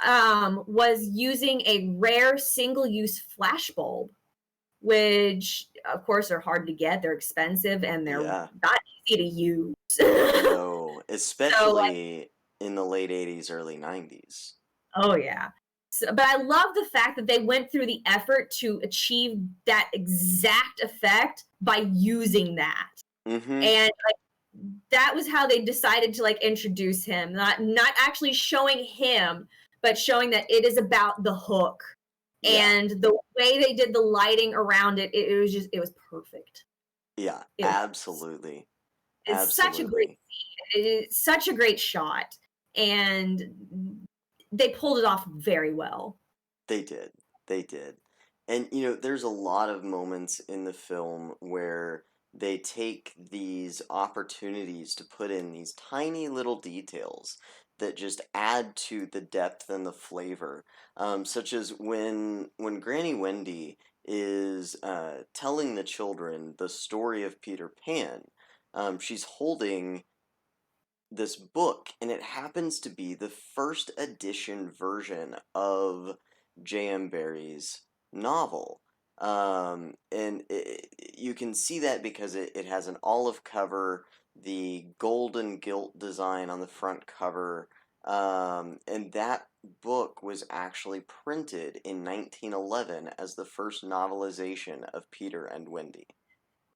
was using a rare single-use flashbulb, which of course are hard to get. They're expensive and they're Yeah. not easy to use. No, So like, especially in the late 80s, early 90s. oh yeah. So, but I love the fact that they went through the effort to achieve that exact effect by using that. Mhm. And like that was how they decided to like introduce him, not actually showing him, but showing that it is about the hook. Yeah. And the way they did the lighting around it, it was just it was perfect. Yeah, It was. absolutely. It's such a great Absolutely. scene. It's such a great shot, and they pulled it off very well. They did. They did. And there's a lot of moments in the film where they take these opportunities to put in these tiny little details that just add to the depth and the flavor. Such as when Granny Wendy is telling the children the story of Peter Pan. She's holding this book, and it happens to be the first edition version of J.M. Barrie's novel. And you can see that because it has an olive cover, the golden gilt design on the front cover, and that book was actually printed in 1911 as the first novelization of Peter and Wendy.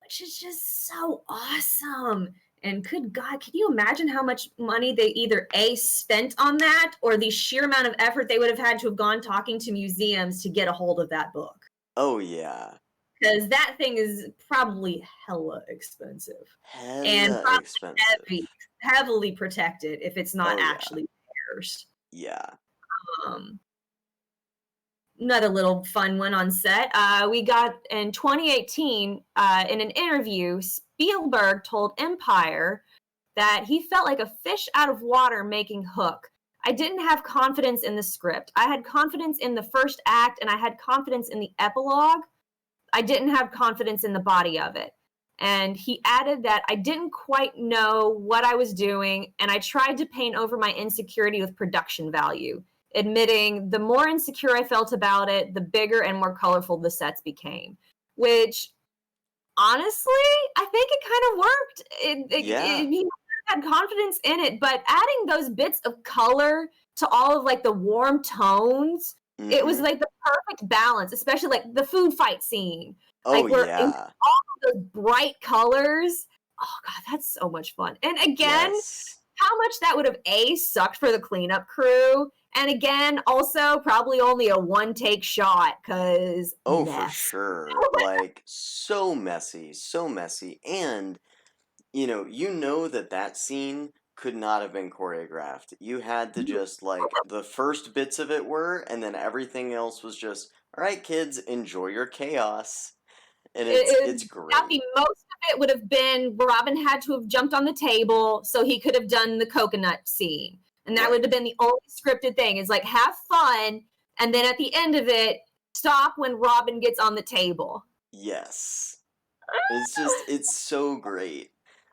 Which is just so awesome. And good God, can you imagine how much money they either A, spent on that, or the sheer amount of effort they would have had to have gone talking to museums to get a hold of that book? Oh yeah, Because that thing is probably hella expensive and hella probably expensive. heavily protected if it's not Oh yeah, actually theirs. yeah. Um, Another little fun one on set. We got in 2018 in an interview, Spielberg told Empire that he felt like a fish out of water making Hook. I didn't have confidence in the script. I had confidence in the first act and I had confidence in the epilogue. I didn't have confidence in the body of it. And he added that I didn't quite know what I was doing, and I tried to paint over my insecurity with production value, admitting the more insecure I felt about it, the bigger and more colorful the sets became. Which, honestly, I think it kind of worked. Yeah. He had confidence in it, but adding those bits of color to all of like the warm tones It was Mm-hmm. like the perfect balance, especially like the food fight scene. Oh Like we're in yeah. all of those bright colors. Oh god, that's so much fun. And again, Yes. how much that would have sucked for the cleanup crew, and again, also probably only a one take shot because Oh, for mess. sure. Like, so messy, so messy. And, you know that that scene could not have been choreographed. You had to just, like, the first bits of it were, and then everything else was just, all right, kids, enjoy your chaos. And it's Not great. the most of it would have been Robin had to have jumped on the table so he could have done the coconut scene. And that would Right. have been the only scripted thing. Is like have fun, and then at the end of it, stop when Robin gets on the table. Yes. It's so great.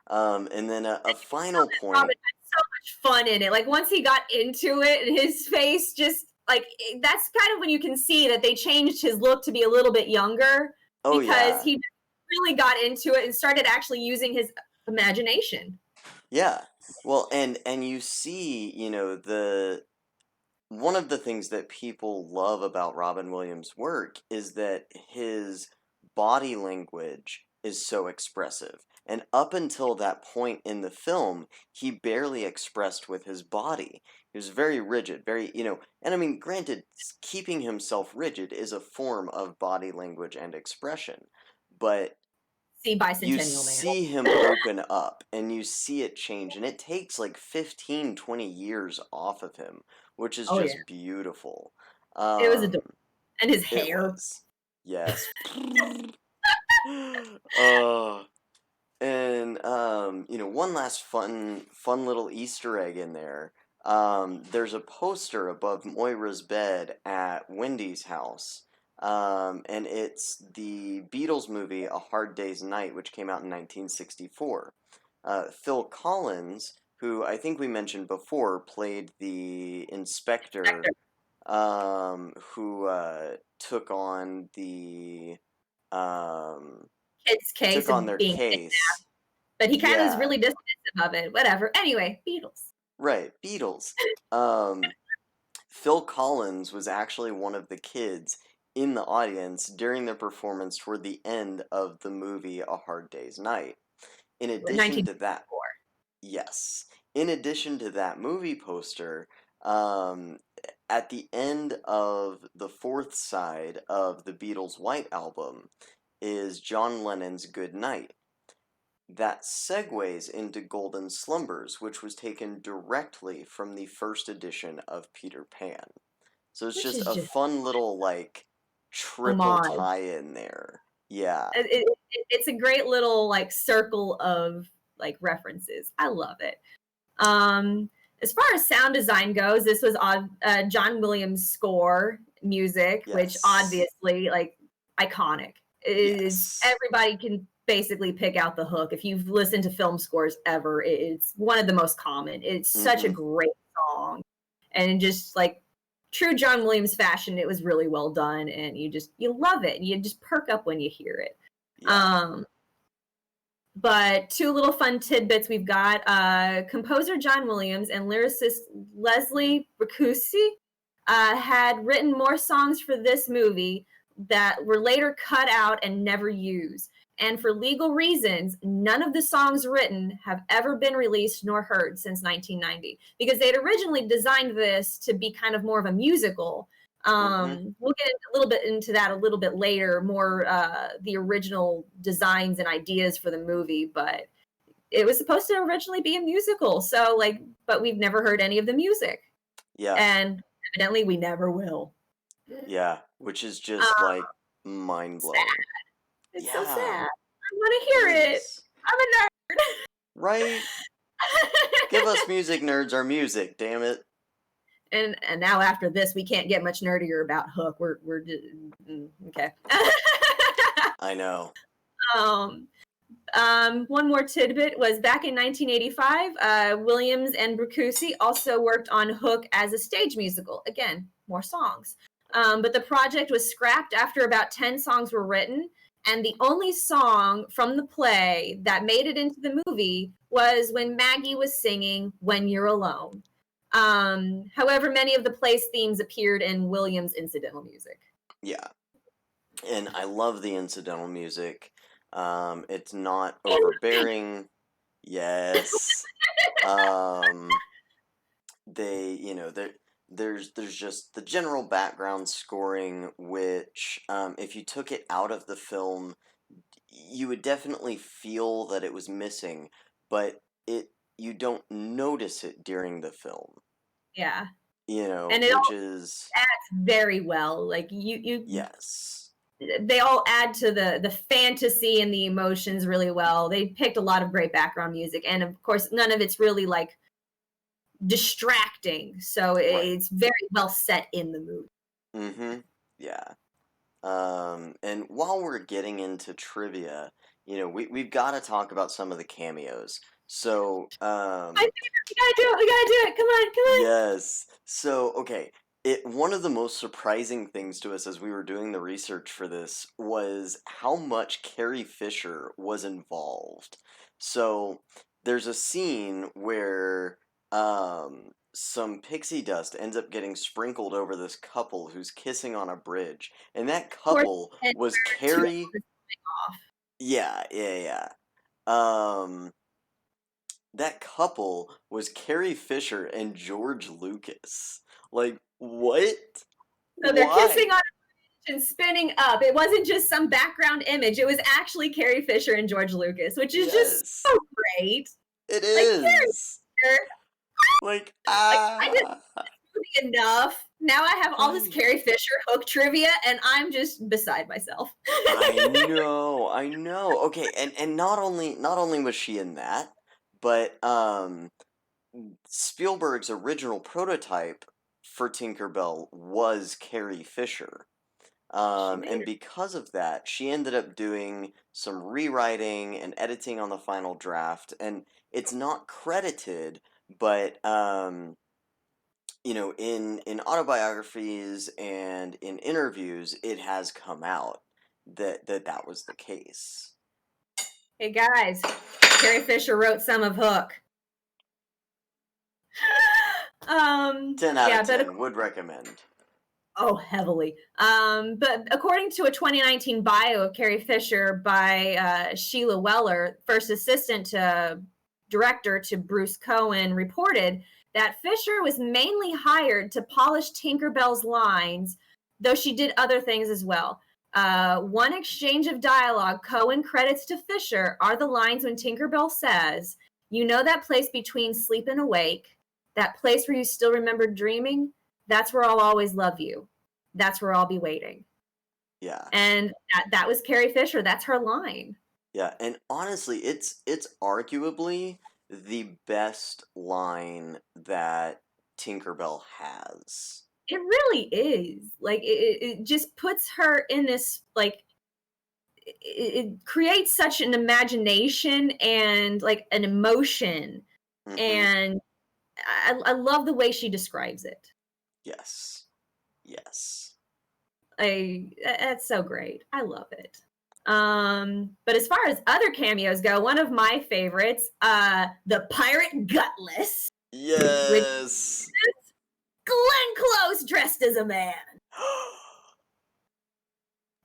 And then a final Robin point. had so much fun in it. Like once he got into it, and his face just like that's kind of when you can see that they changed his look to be a little bit younger Oh, because yeah. he really got into it and started actually using his imagination. Yeah. Well, and you see, the one of the things that people love about Robin Williams' work is that his body language is so expressive. And up until that point in the film, he barely expressed with his body. He was very rigid, and I mean, granted, keeping himself rigid is a form of body language and expression, but See you Bicentennial see Man. him open up and you see it change, and it takes like 15, 20 years off of him, which is Oh yeah, just beautiful. it was um adorable, and his it hair. was, yes. uh and one last fun little Easter egg in there. There's a poster above Moira's bed at Wendy's house. And it's the Beatles movie A Hard Day's Night, which came out in 1964. Phil Collins, who I think we mentioned before, played the inspector, who took on the um, Kid's case took on of their being, case. but he kind of was Yeah, really dismissive of it. Whatever. Anyway, Beatles. right, Beatles. Um, Phil Collins was actually one of the kids in the audience during the performance toward the end of the movie A Hard Day's Night. In addition to that, 1954. yes. In addition to that movie poster, um, at the end of the fourth side of the Beatles' White Album is John Lennon's Good Night. That segues into Golden Slumbers, which was taken directly from the first edition of Peter Pan. So it's Which just is a just fun little, like, triple homage. tie-in there. Yeah. It's a great little like circle of like references. I love it. As far as sound design goes, this was John Williams' score music, which Yes. obviously like iconic. Is Yes. everybody can basically pick out the hook. If you've listened to film scores ever, it's one of the most common. It's such a Mm-hmm. great song, and just like true John Williams fashion, it was really well done, and you love it. You just perk up when you hear it. Yeah. But two little fun tidbits we've got. Composer John Williams and lyricist Leslie Bricusse had written more songs for this movie that were later cut out and never used. And for legal reasons, none of the songs written have ever been released nor heard since 1990 because they'd originally designed this to be kind of more of a musical. Mm-hmm. We'll get a little bit into that a little bit later, more the original designs and ideas for the movie, but it was supposed to originally be a musical. So like, but we've never heard any of the music, Yeah. and evidently we never will. Yeah. Which is just, like, mind-blowing. Sad. It's so Yeah. sad. I want to hear it. I'm a nerd. Right? Give us music nerds our music, damn it. And now after this, we can't get much nerdier about Hook. We're okay. I know. One more tidbit was back in 1985, Williams and Bricusse also worked on Hook as a stage musical. Again, more songs. But the project was scrapped after about 10 songs were written. And the only song from the play that made it into the movie was when Maggie was singing When You're Alone. However, many of the play's themes appeared in Williams' incidental music. Yeah. And I love the incidental music. It's not overbearing. Yes. They, there's just the general background scoring, which, if you took it out of the film, you would definitely feel that it was missing, but you don't notice it during the film. Yeah. And it which all is adds very well. Like you yes. they all add to the fantasy and the emotions really well. They picked a lot of great background music, and of course none of it's really like distracting, so Right. it's very well set in the movie. Mm-hmm. Yeah. And while we're getting into trivia, we've got to talk about some of the cameos. So, We gotta do it. We gotta do it. Come on, come on. yes. So, okay. One of the most surprising things to us as we were doing the research for this was how much Carrie Fisher was involved. So, there's a scene where some pixie dust ends up getting sprinkled over this couple who's kissing on a bridge, and that couple was Carrie. Yeah, yeah, yeah. That couple was Carrie Fisher and George Lucas. Like, what? So they're Why? kissing on a bridge and spinning up. It wasn't just some background image. It was actually Carrie Fisher and George Lucas, which is just so great. It is. Like, I did this movie enough. Now I have all this Carrie Fisher hook trivia, and I'm just beside myself. I know. Okay, and not only was she in that, but Spielberg's original prototype for Tinkerbell was Carrie Fisher. And because of that, she ended up doing some rewriting and editing on the final draft, and it's not credited, but in autobiographies and in interviews, it has come out that was the case. Hey guys, Carrie Fisher wrote some of Hook. 10 out of 10 would recommend. Oh, heavily. But according to a 2019 bio of Carrie Fisher by Sheila Weller, first assistant to director to Bruce Cohen, reported that Fisher was mainly hired to polish Tinkerbell's lines, though she did other things as well. One exchange of dialogue Cohen credits to Fisher are the lines when Tinkerbell says, "You know that place between sleep and awake, that place where you still remember dreaming? That's where I'll always love you. That's where I'll be waiting." Yeah. And that was Carrie Fisher. That's her line. Yeah, and honestly, it's arguably the best line that Tinkerbell has. It really is. Like, it just puts her in this, like, it creates such an imagination and, like, an emotion. Mm-hmm. And I love the way she describes it. Yes. Yes. That's so great. I love it. But as far as other cameos go, one of my favorites, the pirate Gutless. Yes. Glenn Close dressed as a man.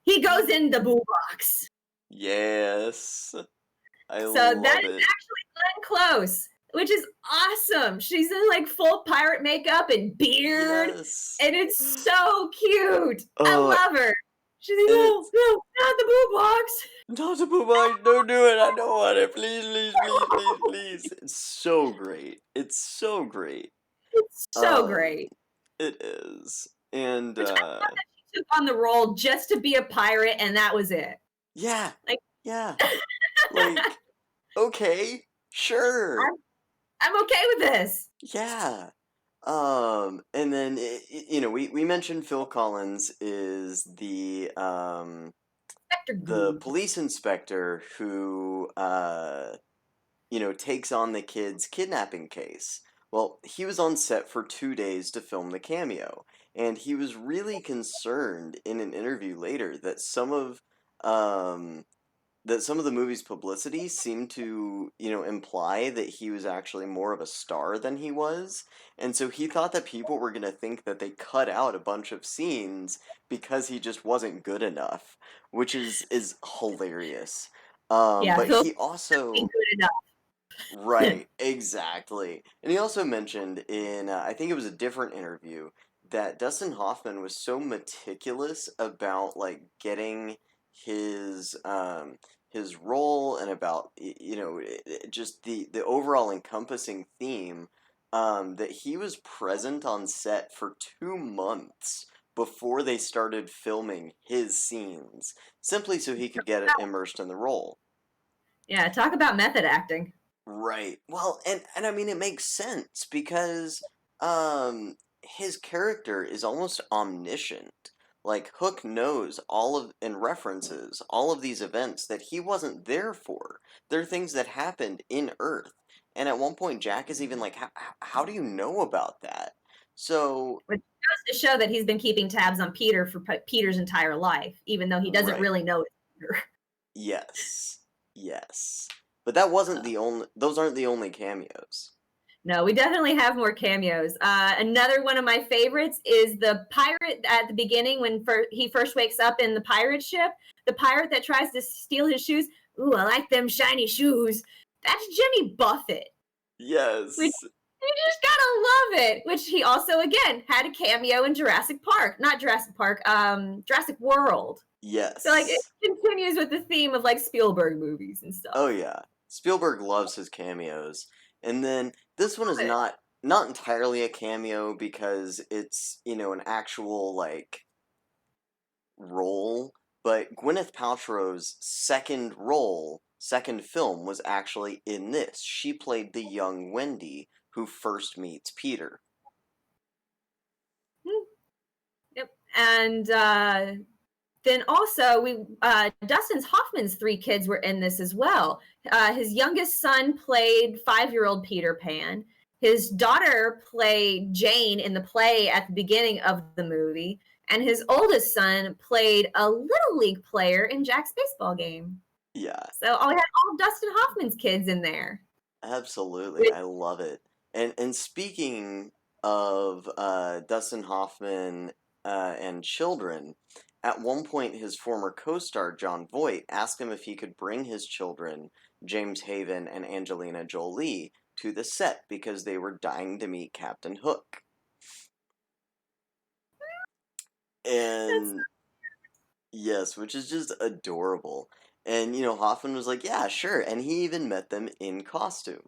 He goes in the boo box. Yes. So that is actually Glenn Close, which is awesome. She's in like full pirate makeup and beard. Yes. And it's so cute. I love her. She's like, no, not the boo box. Not the boo box. Don't do it. I don't want it. Please, please, please, please, please. It's so great. It's so great. It's so great. It is. And I love that she took on the role just to be a pirate, and that was it. Yeah. Like, yeah. Like, okay, sure. I'm okay with this. Yeah. And then we mentioned Phil Collins is the police inspector who takes on the kid's kidnapping case. Well, he was on set for 2 days to film the cameo, and he was really concerned in an interview later that some of that some of the movie's publicity seemed to, imply that he was actually more of a star than he was. And so he thought that people were going to think that they cut out a bunch of scenes because he just wasn't good enough, which is hilarious. Yeah, But Phil he also, good enough. right, exactly. And he also mentioned in, I think it was a different interview, that Dustin Hoffman was so meticulous about like getting his his role and about just the overall encompassing theme, that he was present on set for 2 months before they started filming his scenes, simply so he could get immersed in the role. Yeah, talk about method acting. Right. Well, and I mean it makes sense because his character is almost omniscient. Like Hook knows all of and references all of these events that he wasn't there for. They're things that happened in Earth. And at one point Jack is even like, how do you know about that? So, Which goes to show that he's been keeping tabs on Peter for Peter's entire life, even though he doesn't right. really know it's Peter. Yes. Yes. But that wasn't the only those aren't the only cameos. No, we definitely have more cameos. Another one of my favorites is the pirate at the beginning when he first wakes up in the pirate ship. The pirate that tries to steal his shoes. Ooh, I like them shiny shoes. That's Jimmy Buffett. Yes. Which, you just gotta love it. Which he also, again, had a cameo in Jurassic Park. Not Jurassic Park, Jurassic World. Yes. So, like, it continues with the theme of, like, Spielberg movies and stuff. Oh, yeah. Spielberg loves his cameos. And then this one is not entirely a cameo because it's, an actual, like, role. But Gwyneth Paltrow's second film, was actually in this. She played the young Wendy who first meets Peter. Yep. And then also Dustin Hoffman's 3 kids were in this as well. His youngest son played 5-year-old Peter Pan. His daughter played Jane in the play at the beginning of the movie. And his oldest son played a Little League player in Jack's baseball game. Yeah. So we had all of Dustin Hoffman's kids in there. Absolutely. I love it. And speaking of Dustin Hoffman and children, at one point his former co-star Jon Voight asked him if he could bring his children, James Haven and Angelina Jolie, to the set because they were dying to meet Captain Hook. And yes, which is just adorable. And Hoffman was like, yeah, sure. And he even met them in costume.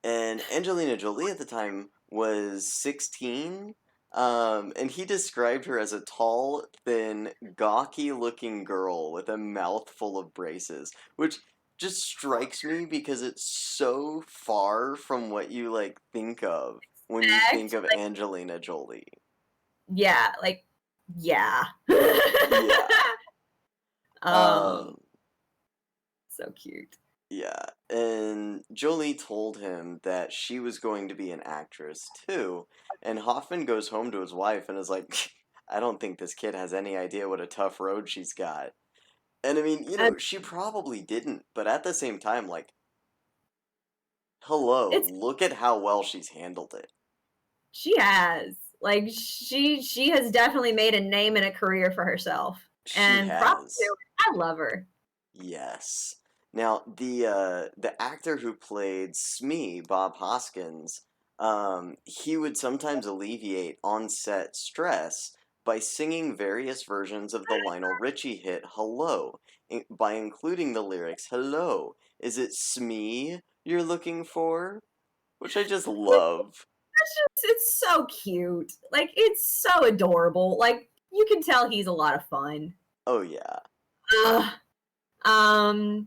And Angelina Jolie at the time was 16. And he described her as a tall, thin, gawky-looking girl with a mouth full of braces, which just strikes me because it's so far from what you, like, think of when you think of Angelina Jolie. Yeah, like, yeah. Yeah. So cute. Yeah, and Jolie told him that she was going to be an actress too, and Hoffman goes home to his wife and is like, I don't think this kid has any idea what a tough road she's got. And I mean, she probably didn't, but at the same time, like, hello, look at how well she's handled it. She has. Like, she has definitely made a name and a career for herself. And I love her. Yes. Now, the actor who played Smee, Bob Hoskins, he would sometimes alleviate on-set stress by singing various versions of the Lionel Richie hit Hello, by including the lyrics, Hello, is it Smee you're looking for? Which I just love. It's so cute. Like, it's so adorable. Like, you can tell he's a lot of fun. Oh, yeah.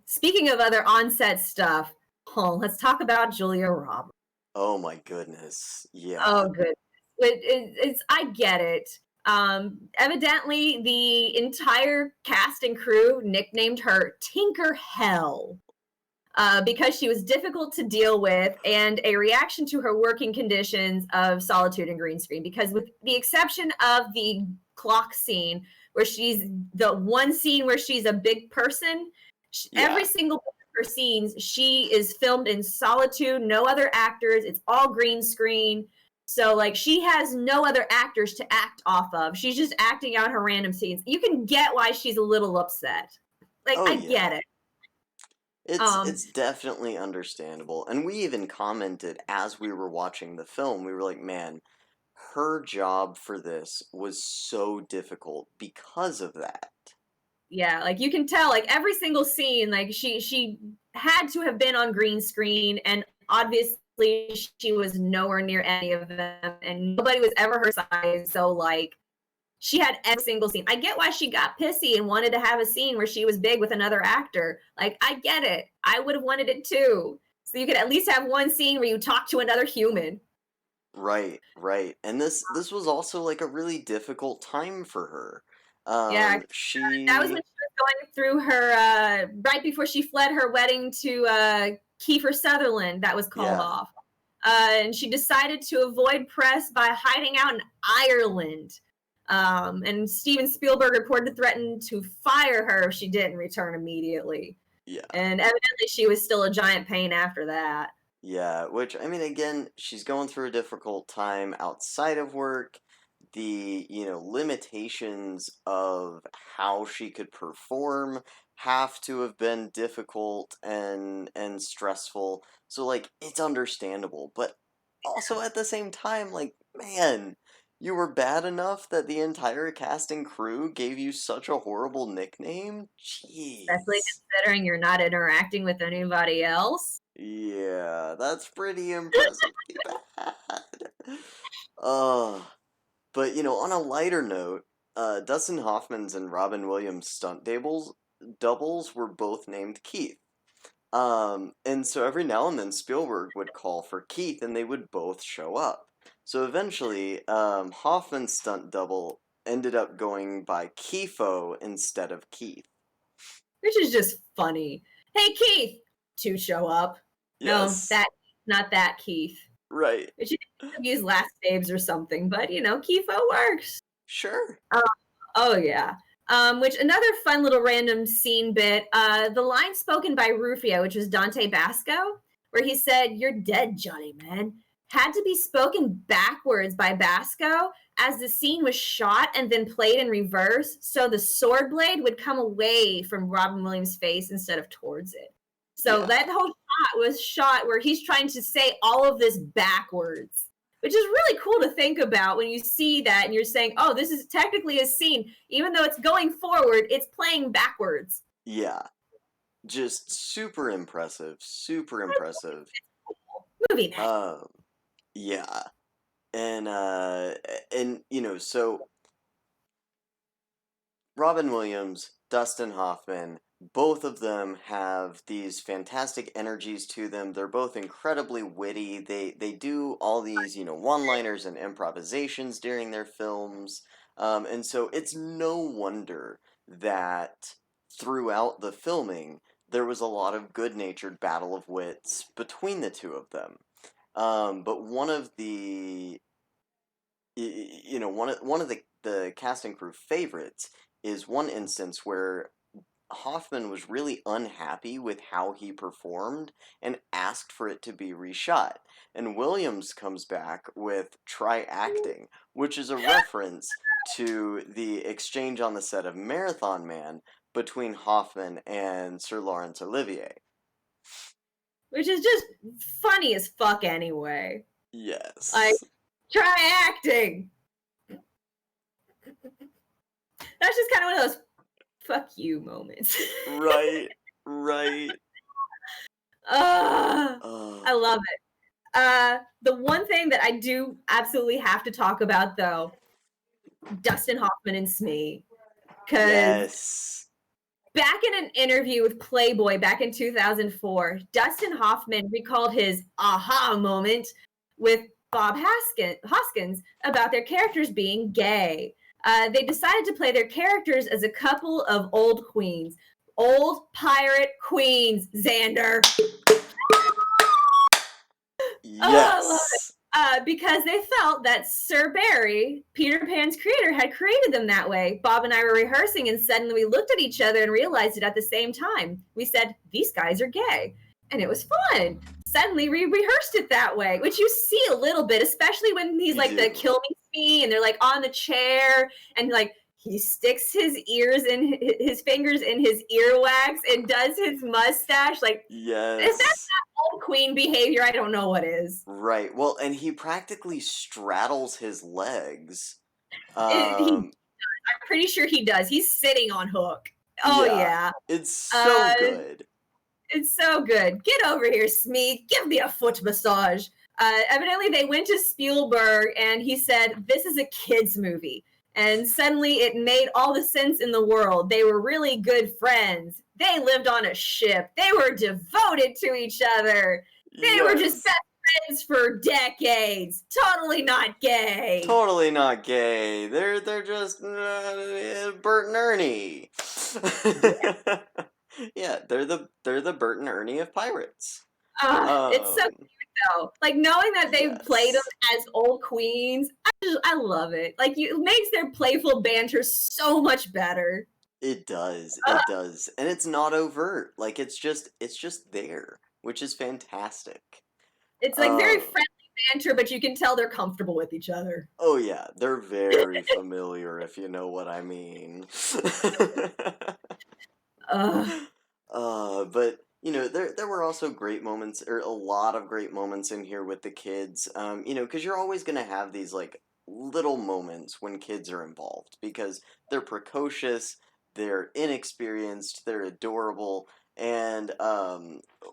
Speaking of other on-set stuff, let's talk about Julia Roberts. Oh my goodness. Yeah. Oh, goodness. I get it. Evidently, the entire cast and crew nicknamed her Tinker Hell because she was difficult to deal with and a reaction to her working conditions of solitude and green screen. Because with the exception of the clock scene, where she's the one scene where she's a big person, Every single one of her scenes, she is filmed in solitude, no other actors. It's all green screen. So, like, she has no other actors to act off of. She's just acting out her random scenes. You can get why she's a little upset. Like, I get it. It's definitely understandable. And we even commented as we were watching the film, we were like, man, her job for this was so difficult because of that. Yeah, like you can tell, like every single scene, like she had to have been on green screen, and obviously she was nowhere near any of them, and nobody was ever her size. So like she had every single scene. I get why she got pissy and wanted to have a scene where she was big with another actor. Like I get it. I would have wanted it too. So you could at least have one scene where you talk to another human. Right, right. And this was also like a really difficult time for her. Yeah, She that was when she was going through her right before she fled her wedding to Kiefer Sutherland. That was called off, and she decided to avoid press by hiding out in Ireland. And Steven Spielberg reported threatened to fire her if she didn't return immediately. Yeah. And evidently she was still a giant pain after that. Yeah, which, I mean, again, she's going through a difficult time outside of work. The, limitations of how she could perform have to have been difficult and stressful. So, like, it's understandable. But also at the same time, like, man, you were bad enough that the entire cast and crew gave you such a horrible nickname? Jeez. Especially considering you're not interacting with anybody else. Yeah, that's pretty impressively bad. But, on a lighter note, Dustin Hoffman's and Robin Williams' stunt doubles were both named Keith. And so every now and then Spielberg would call for Keith and they would both show up. So eventually, Hoffman's stunt double ended up going by Keefo instead of Keith. Which is just funny. Hey, Keith! To show up. Yes. No, not that Keith. Right. It should use last names or something, but Keefo works. Sure. Oh yeah. Which another fun little random scene bit, the line spoken by Rufio, which was Dante Basco, where he said, "You're dead, Johnny, man," had to be spoken backwards by Basco as the scene was shot and then played in reverse, so the sword blade would come away from Robin Williams' face instead of towards it. So that whole shot was shot where he's trying to say all of this backwards, which is really cool to think about when you see that and you're saying, oh, this is technically a scene. Even though it's going forward, it's playing backwards. Yeah. Just super impressive. Super impressive. Movie night. Yeah. And so Robin Williams, Dustin Hoffman, both of them have these fantastic energies to them. They're both incredibly witty. They do all these, one-liners and improvisations during their films. And so it's no wonder that throughout the filming, there was a lot of good-natured battle of wits between the two of them. But one of the, one of the cast and crew favorites is one instance where Hoffman was really unhappy with how he performed and asked for it to be reshot. And Williams comes back with "try acting," which is a reference to the exchange on the set of Marathon Man between Hoffman and Sir Laurence Olivier. Which is just funny as fuck anyway. Yes. Like, try acting! That's just kind of one of those fuck you moments. Right. I love it. The one thing that I do absolutely have to talk about, though, Dustin Hoffman and Smee. Because back in an interview with Playboy back in 2004, Dustin Hoffman recalled his aha moment with Bob Hoskins about their characters being gay. They decided to play their characters as a couple of old queens. Old pirate queens, Zander. Yes. because they felt that Sir Barry, Peter Pan's creator, had created them that way. Bob and I were rehearsing, and suddenly we looked at each other and realized it at the same time. We said, these guys are gay. And it was fun. Suddenly we rehearsed it that way, which you see a little bit, especially when he's like the kill me, and they're like on the chair, and like he sticks his his fingers in his earwax and does his mustache. Like, yes. If that's not old queen behavior, I don't know what is. Right. Well, and he practically straddles his legs. I'm pretty sure he does. He's sitting on Hook. Oh yeah. It's so good. It's so good. Get over here, Smee. Give me a foot massage. Evidently, they went to Spielberg, and he said, this is a kid's movie. And suddenly, it made all the sense in the world. They were really good friends. They lived on a ship. They were devoted to each other. They were just best friends for decades. Totally not gay. Totally not gay. They're just Bert and Ernie. Yeah, they're the Bert and Ernie of pirates. It's so cute though. Like knowing that they played them as old queens, I love it. Like it makes their playful banter so much better. It does. It does. And it's not overt. Like it's just there, which is fantastic. It's like very friendly banter, but you can tell they're comfortable with each other. Oh yeah, they're very familiar, if you know what I mean. But you know, there were also great moments, or a lot of great moments in here with the kids. You know, because you're always gonna have these like little moments when kids are involved because they're precocious, they're inexperienced, they're adorable, and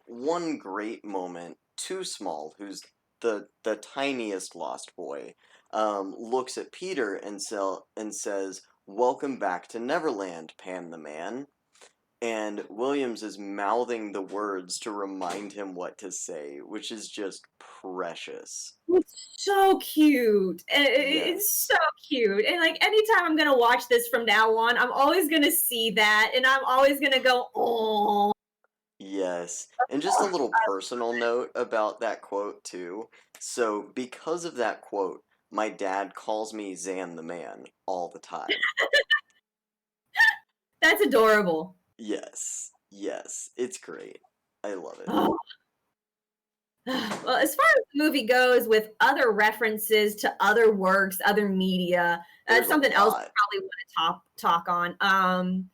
one great moment, Too Small, who's the tiniest lost boy, looks at Peter and says, "Welcome back to Neverland, Pan the Man." And Williams is mouthing the words to remind him what to say, which is just precious. It's so cute. It's so cute. And like anytime I'm gonna watch this from now on, I'm always gonna see that, and I'm always gonna go, oh. Yes. And just a little personal note about that quote too. So because of that quote, my dad calls me Zan the Man all the time. That's adorable. Yes. Yes. It's great. I love it. Oh. Well, as far as the movie goes, with other references to other works, other media, that's something else we probably want to talk on.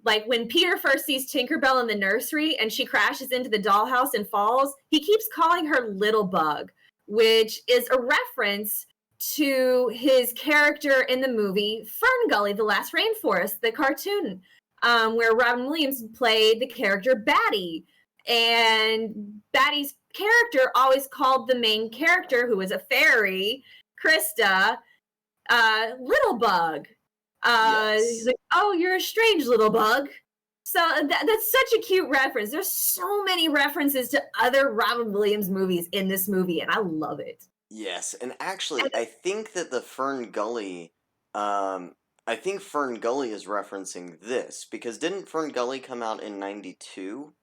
Like when Peter first sees Tinkerbell in the nursery and she crashes into the dollhouse and falls, he keeps calling her Little Bug, which is a reference to his character in the movie Fern Gully, The Last Rainforest, the cartoon, where Robin Williams played the character Batty. And Batty's character always called the main character, who was a fairy, Krista, Little Bug. He's like, oh, you're a strange little bug. So that's such a cute reference. There's so many references to other Robin Williams movies in this movie, and I love it. Yes, and actually, I think that the Fern Gully, I think Fern Gully is referencing this, because didn't Fern Gully come out in 92?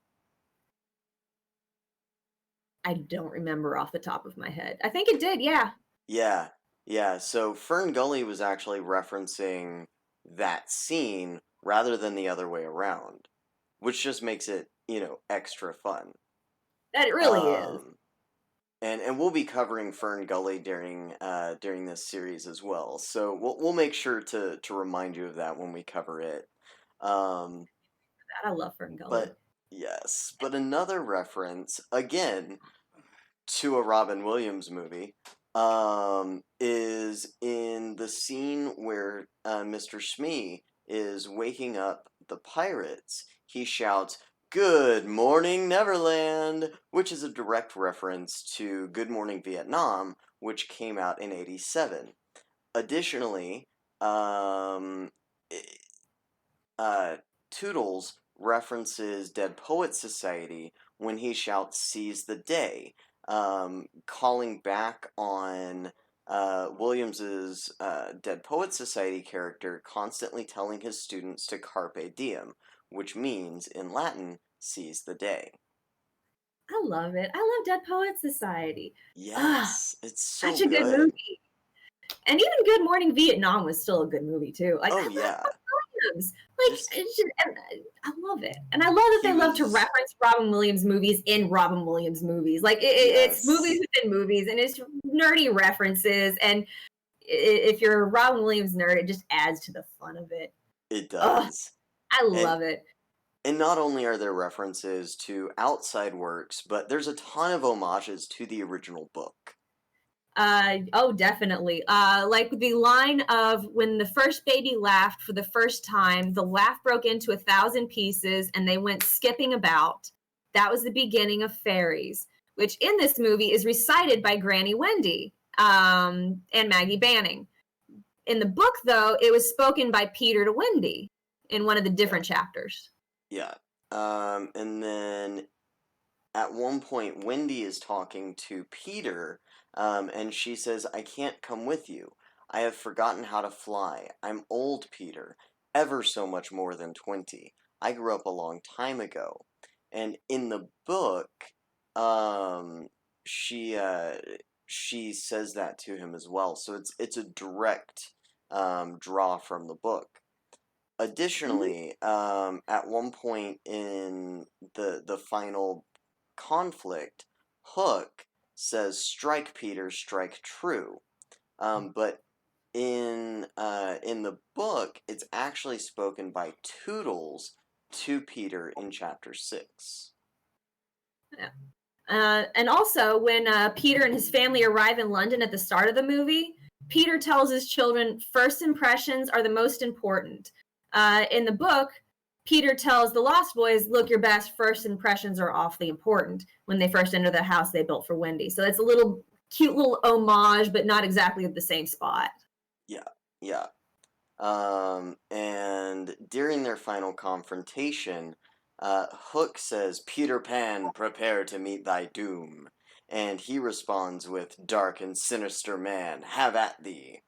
I don't remember off the top of my head. I think it did, yeah. Yeah, so Fern Gully was actually referencing that scene rather than the other way around, which just makes it, you know, extra fun. That it really is. And we'll be covering Fern Gully during this series as well, so we'll make sure to remind you of that when we cover it. I love Fern Gully. But another reference again to a Robin Williams movie is in the scene where Mr. Smee is waking up the pirates. He shouts, "Good morning, Neverland," which is a direct reference to Good Morning Vietnam, which came out in 87. Additionally, Toodles references Dead Poets Society when he shouts "Seize the Day," calling back on Williams's Dead Poets Society character constantly telling his students to carpe diem, which means, in Latin, seize the day. I love it. I love Dead Poets Society. Ah, Yes, it's so such a good good. movie. And even Good Morning Vietnam was still a good movie too. Like I Oh love yeah, Williams. Like just it's just, and I love it, and I love that he they love to was reference Robin Williams movies in Robin Williams movies. Like it's movies yes, within movies, and it's nerdy references. And if you're a Robin Williams nerd, it just adds to the fun of it. it Oh, does. I And love it. and not only are there references to outside works, but there's a ton of homages to the original book. Oh, definitely. Like the line of when the first baby laughed for the first time, the laugh broke into 1,000 pieces and they went skipping about. That was the beginning of fairies, which in this movie is recited by Granny Wendy and Maggie Banning. In the book, though, it was spoken by Peter to Wendy in one of the Yeah, different chapters. yeah. And then at one point, Wendy is talking to Peter, and she says, "I can't come with you. I have forgotten how to fly. I'm old, Peter, ever so much more than 20. I grew up a long time ago." And in the book, um, she she says that to him as well. So it's a direct draw from the book. Mhm. Additionally, at one point in the final conflict, Hook says, "Strike, Peter, strike true." But in the book, it's actually spoken by Toodles to Peter in chapter 6. Yeah. And also, when Peter and his family arrive in London at the start of the movie, Peter tells his children first impressions are the most important. In the book, Peter tells the Lost Boys, look your best, first impressions are awfully important when they first enter the house they built for Wendy. So it's a little cute little homage, but not exactly at the same spot. Yeah, yeah. And during their final confrontation, Hook says, "Peter Pan, prepare to meet thy doom." And he responds with, "Dark and sinister man, have at thee,"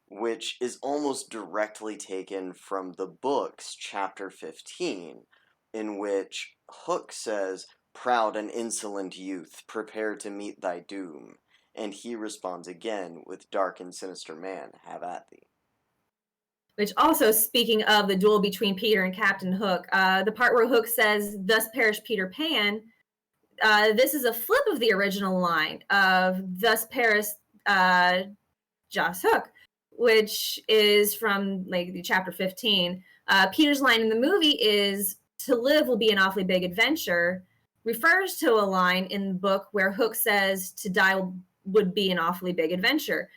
which is almost directly taken from the book's chapter 15, in which Hook says, "Proud and insolent youth, prepare to meet thy doom." And he responds again with, "Dark and sinister man, have at thee." Which also, speaking of the duel between Peter and Captain Hook, the part where Hook says, thus perished Peter Pan, this is a flip of the original line of thus perished Joss Hook, which is from like the chapter 15. Peter's line in the movie is to live will be an awfully big adventure, refers to a line in the book where Hook says to die would be an awfully big adventure,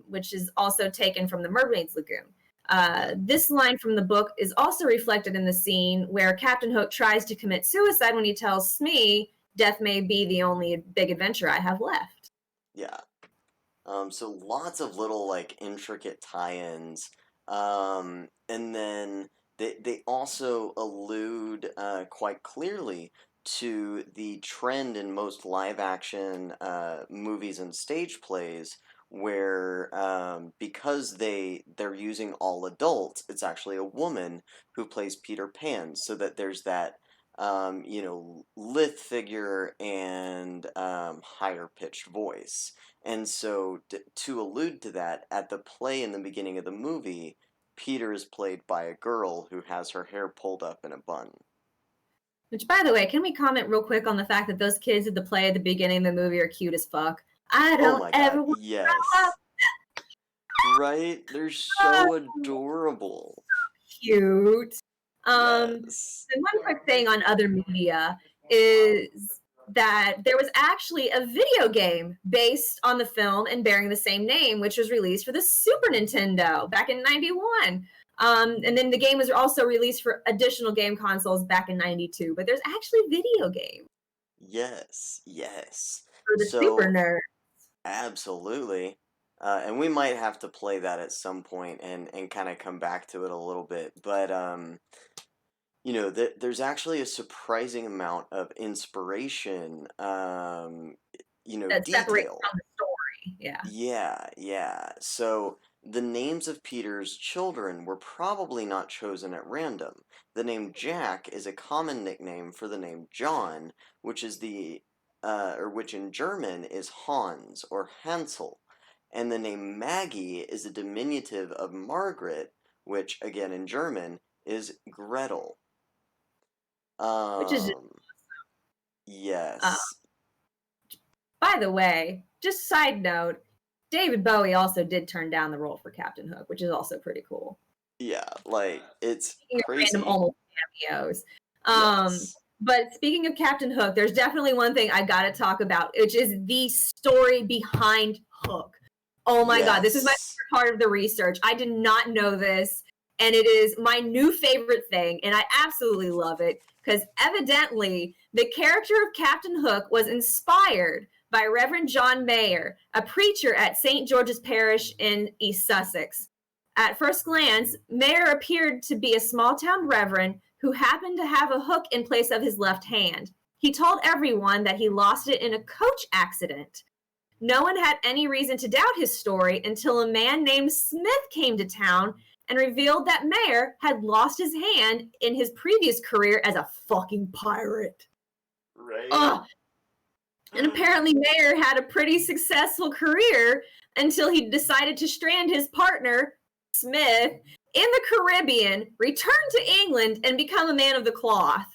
which is also taken from the Mermaid's Lagoon. Yeah. This line from the book is also reflected in the scene where Captain Hook tries to commit suicide when he tells Smee, death may be the only big adventure I have left. Yeah. So lots of little like intricate tie-ins. And then they also allude quite clearly to the trend in most live action movies and stage plays where because they're using all adults, it's actually a woman who plays Peter Pan, so that there's that lithe figure and higher pitched voice. And so, to allude to that, at the play in the beginning of the movie, Peter is played by a girl who has her hair pulled up in a bun. Which, by the way, can we comment real quick on the fact that those kids at the play at the beginning of the movie are cute as fuck? I Oh don't my ever god, want to grow up. yes. Right? They're so adorable. Cute. Yes. And one quick thing on other media is that there was actually a video game based on the film and bearing the same name, which was released for the Super Nintendo back in '91. And then the game was also released for additional game consoles back in '92. But there's actually video games Yes. Yes. for the super So, nerd. absolutely. And we might have to play that at some point and kind of come back to it a little bit. But there's actually a surprising amount of inspiration, That separates detail. from the story. Yeah. Yeah, yeah. So the names of Peter's children were probably not chosen at random. The name Jack is a common nickname for the name John, which is which in German is Hans or Hansel, and the name Maggie is a diminutive of Margaret, which again in German is Gretel. Which is Yes. by the way, just side note, David Bowie also did turn down the role for Captain Hook, which is also pretty cool. Yeah, like it's Speaking crazy. of random almost cameos. Yes. But speaking of Captain Hook, there's definitely one thing I gotta talk about, which is the story behind Hook. Oh my God, this is my favorite part of the research. I did not know this, and it is my new favorite thing, and I absolutely love it, because evidently the character of Captain Hook was inspired by Reverend John Mayer, a preacher at St. George's Parish in East Sussex. At first glance, Mayer appeared to be a small-town reverend who happened to have a hook in place of his left hand. He told everyone that he lost it in a coach accident. No one had any reason to doubt his story until a man named Smith came to town and revealed that Mayer had lost his hand in his previous career as a fucking pirate. Right. Ugh. And apparently Mayer had a pretty successful career until he decided to strand his partner, Smith, in the Caribbean, return to England, and become a man of the cloth.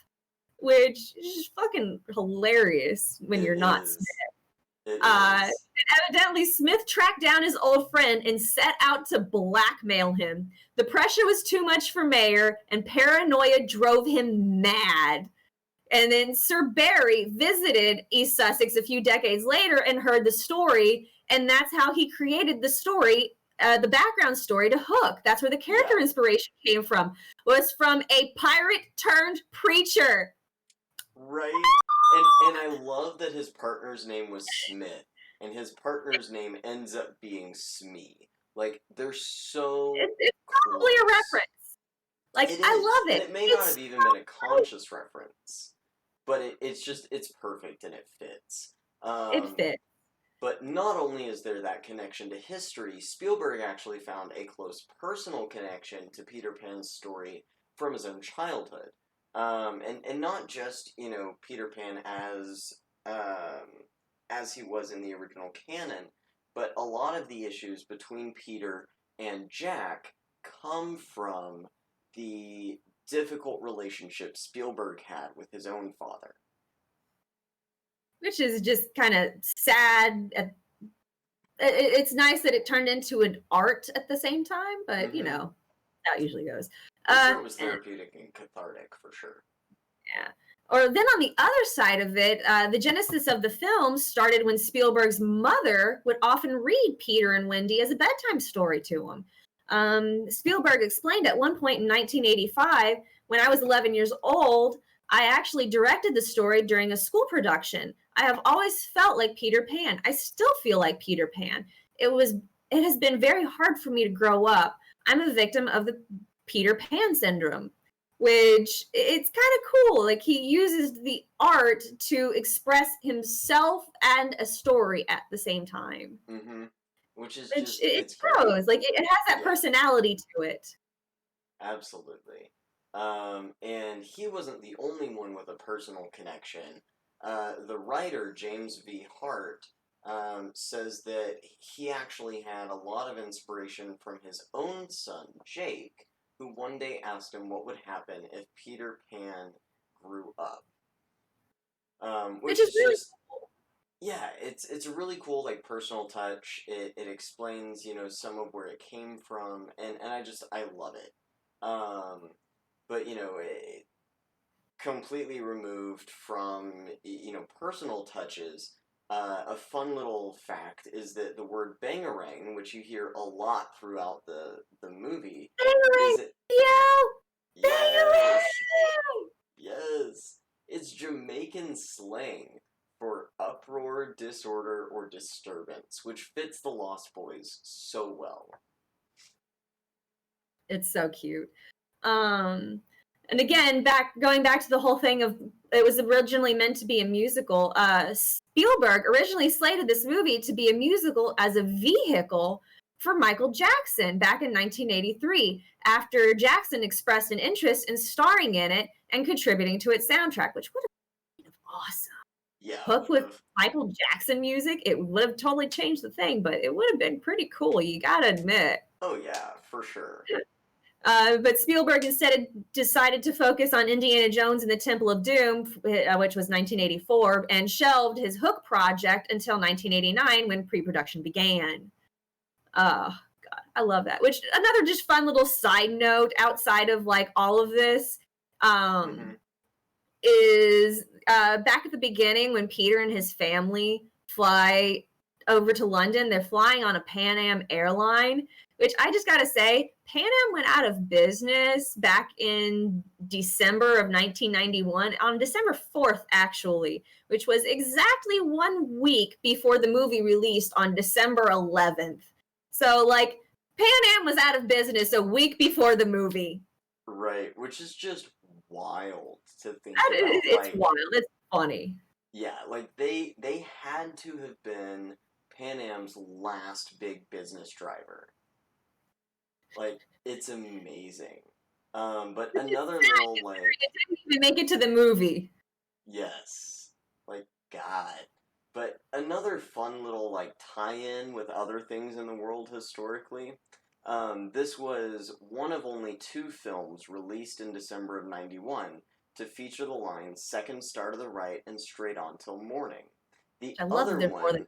Which is just fucking hilarious when you're not Smith. And evidently, Smith tracked down his old friend and set out to blackmail him. The pressure was too much for Mayer, and paranoia drove him mad. And then Sir Barry visited East Sussex a few decades later and heard the story, and that's how he created the story, the background story to Hook. That's where the character inspiration came from, was from a pirate turned preacher. Right. And I love that his partner's name was Smith, and his partner's name ends up being Smee. Like, they're so It's probably a reference. Like, I love it. And it may not have even been a conscious reference, but it's perfect and it fits. It fits. But not only is there that connection to history, Spielberg actually found a close personal connection to Peter Pan's story from his own childhood. And not just, Peter Pan as he was in the original canon, but a lot of the issues between Peter and Jack come from the difficult relationship Spielberg had with his own father. Which is just kind of sad. It's nice that it turned into an art at the same time, but, how it usually goes. I'm sure it was therapeutic and cathartic, for sure. Yeah. Or then on the other side of it, the genesis of the film started when Spielberg's mother would often read Peter and Wendy as a bedtime story to him. Spielberg explained at one point in 1985, when I was 11 years old, I actually directed the story during a school production. I have always felt like Peter Pan. I still feel like Peter Pan. It has been very hard for me to grow up. I'm a victim of the Peter Pan syndrome, which it's kind of cool. Like, he uses the art to express himself and a story at the same time. Mm-hmm. Which it grows. Like, it has that personality to it. Absolutely. And he wasn't the only one with a personal connection. The writer, James V. Hart, says that he actually had a lot of inspiration from his own son, Jake, who one day asked him what would happen if Peter Pan grew up. Which is really cool. Yeah, it's a really cool, like, personal touch. It explains, some of where it came from, and I love it. But, it completely removed from, personal touches. A fun little fact is that the word bangarang, which you hear a lot throughout the movie, bangarang, yes, yes, it's Jamaican slang for uproar, disorder, or disturbance, which fits the Lost Boys so well. It's so cute. And again, going back to the whole thing of it was originally meant to be a musical. Spielberg originally slated this movie to be a musical as a vehicle for Michael Jackson back in 1983 after Jackson expressed an interest in starring in it and contributing to its soundtrack, which would have been awesome. Yeah. Hook with Michael Jackson music, it would have totally changed the thing, but it would have been pretty cool, you gotta admit. Oh, yeah, for sure. But Spielberg instead decided to focus on Indiana Jones and the Temple of Doom, which was 1984, and shelved his Hook project until 1989 when pre-production began. Oh, God, I love that. Which, another just fun little side note outside of, like, all of this, is back at the beginning when Peter and his family fly over to London, they're flying on a Pan Am airline, which I just gotta say, Pan Am went out of business back in December of 1991, on December 4th, actually, which was exactly 1 week before the movie released on December 11th. So, like, Pan Am was out of business a week before the movie. Right, which is just wild to think about. It's like, wild. It's funny. Yeah, like, they had to have been Pan Am's last big business driver. Like, it's amazing. But another little, like... It didn't even make it to the movie. Yes. Like, God. But another fun little, like, tie-in with other things in the world historically. This was one of only 2 films released in December of 91 to feature the lines "Second Star to the Right" and "Straight On Till Morning." The other one...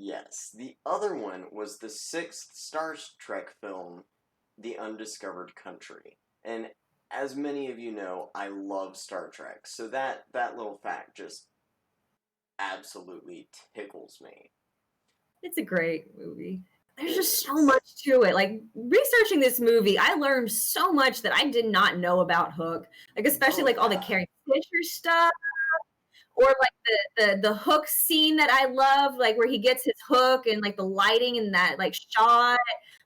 Yes. The other one was the 6th Star Trek film, The Undiscovered Country. And as many of you know, I love Star Trek, so that little fact just absolutely tickles me. It's a great movie. There's just so much to it. Like, researching this movie, I learned so much that I did not know about Hook. Like, especially all the Carrie Fisher stuff, or like the Hook scene that I love, like where he gets his hook and like the lighting and that like shot.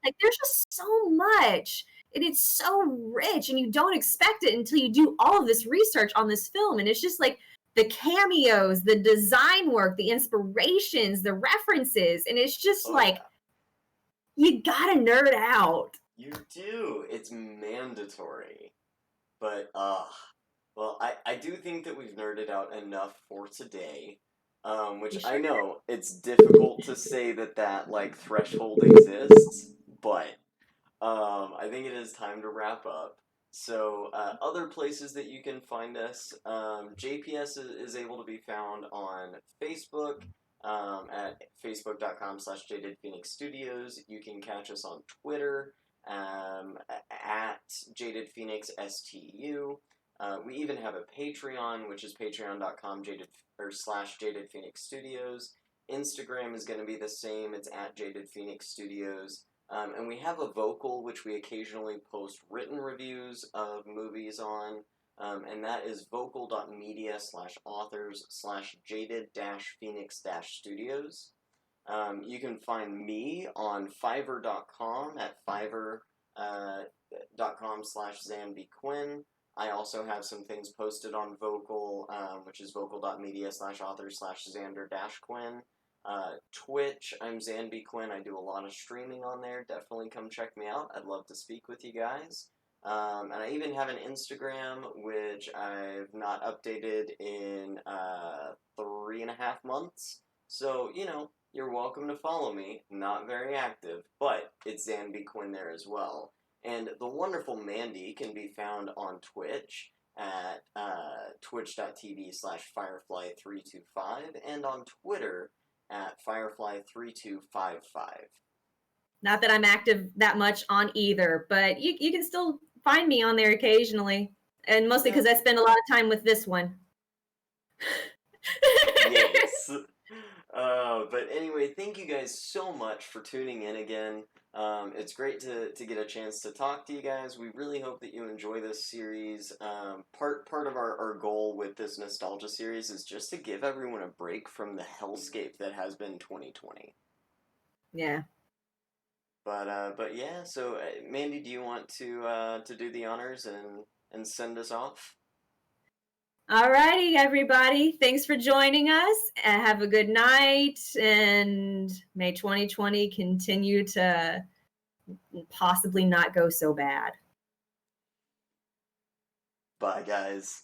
Like, there's just so much. And it's so rich, and you don't expect it until you do all of this research on this film. And it's just like the cameos, the design work, the inspirations, the references, and it's just you gotta nerd out. You do. It's mandatory. But, well, I do think that we've nerded out enough for today. Which I know it's difficult to say that like, threshold exists, but, I think it is time to wrap up. So, other places that you can find us, JPS is able to be found on Facebook, at facebook.com/JadedPhoenixStudios. You can catch us on Twitter, at JadedPhoenixSTU. We even have a Patreon, which is patreon.com/JadedPhoenixStudios. Instagram is going to be the same. It's at JadedPhoenixStudios. And we have a Vocal, which we occasionally post written reviews of movies on, and that is vocal.media/authors/jaded-phoenix-studios. You can find me on Fiverr.com at fiverr.com/ZanBQuinn. I also have some things posted on Vocal, which is vocal.media/authors/Zander-Quinn. Twitch, I'm Zanby Quinn. I do a lot of streaming on there. Definitely come check me out. I'd love to speak with you guys. And I even have an Instagram, which I've not updated in 3.5 months. So, you're welcome to follow me. Not very active, but it's Zanby Quinn there as well. And the wonderful Mandy can be found on Twitch at twitch.tv/Firefly325 and on Twitter at Firefly3255. Not that I'm active that much on either, but you can still find me on there occasionally. And mostly because I spend a lot of time with this one. Yes. But anyway, thank you guys so much for tuning in again. It's great to get a chance to talk to you guys. We really hope that you enjoy this series. Part of our goal with this nostalgia series is just to give everyone a break from the hellscape that has been 2020. Yeah. But yeah, so Mandy, do you want to do the honors and send us off? Alrighty, everybody. Thanks for joining us. Have a good night, and may 2020 continue to possibly not go so bad. Bye, guys.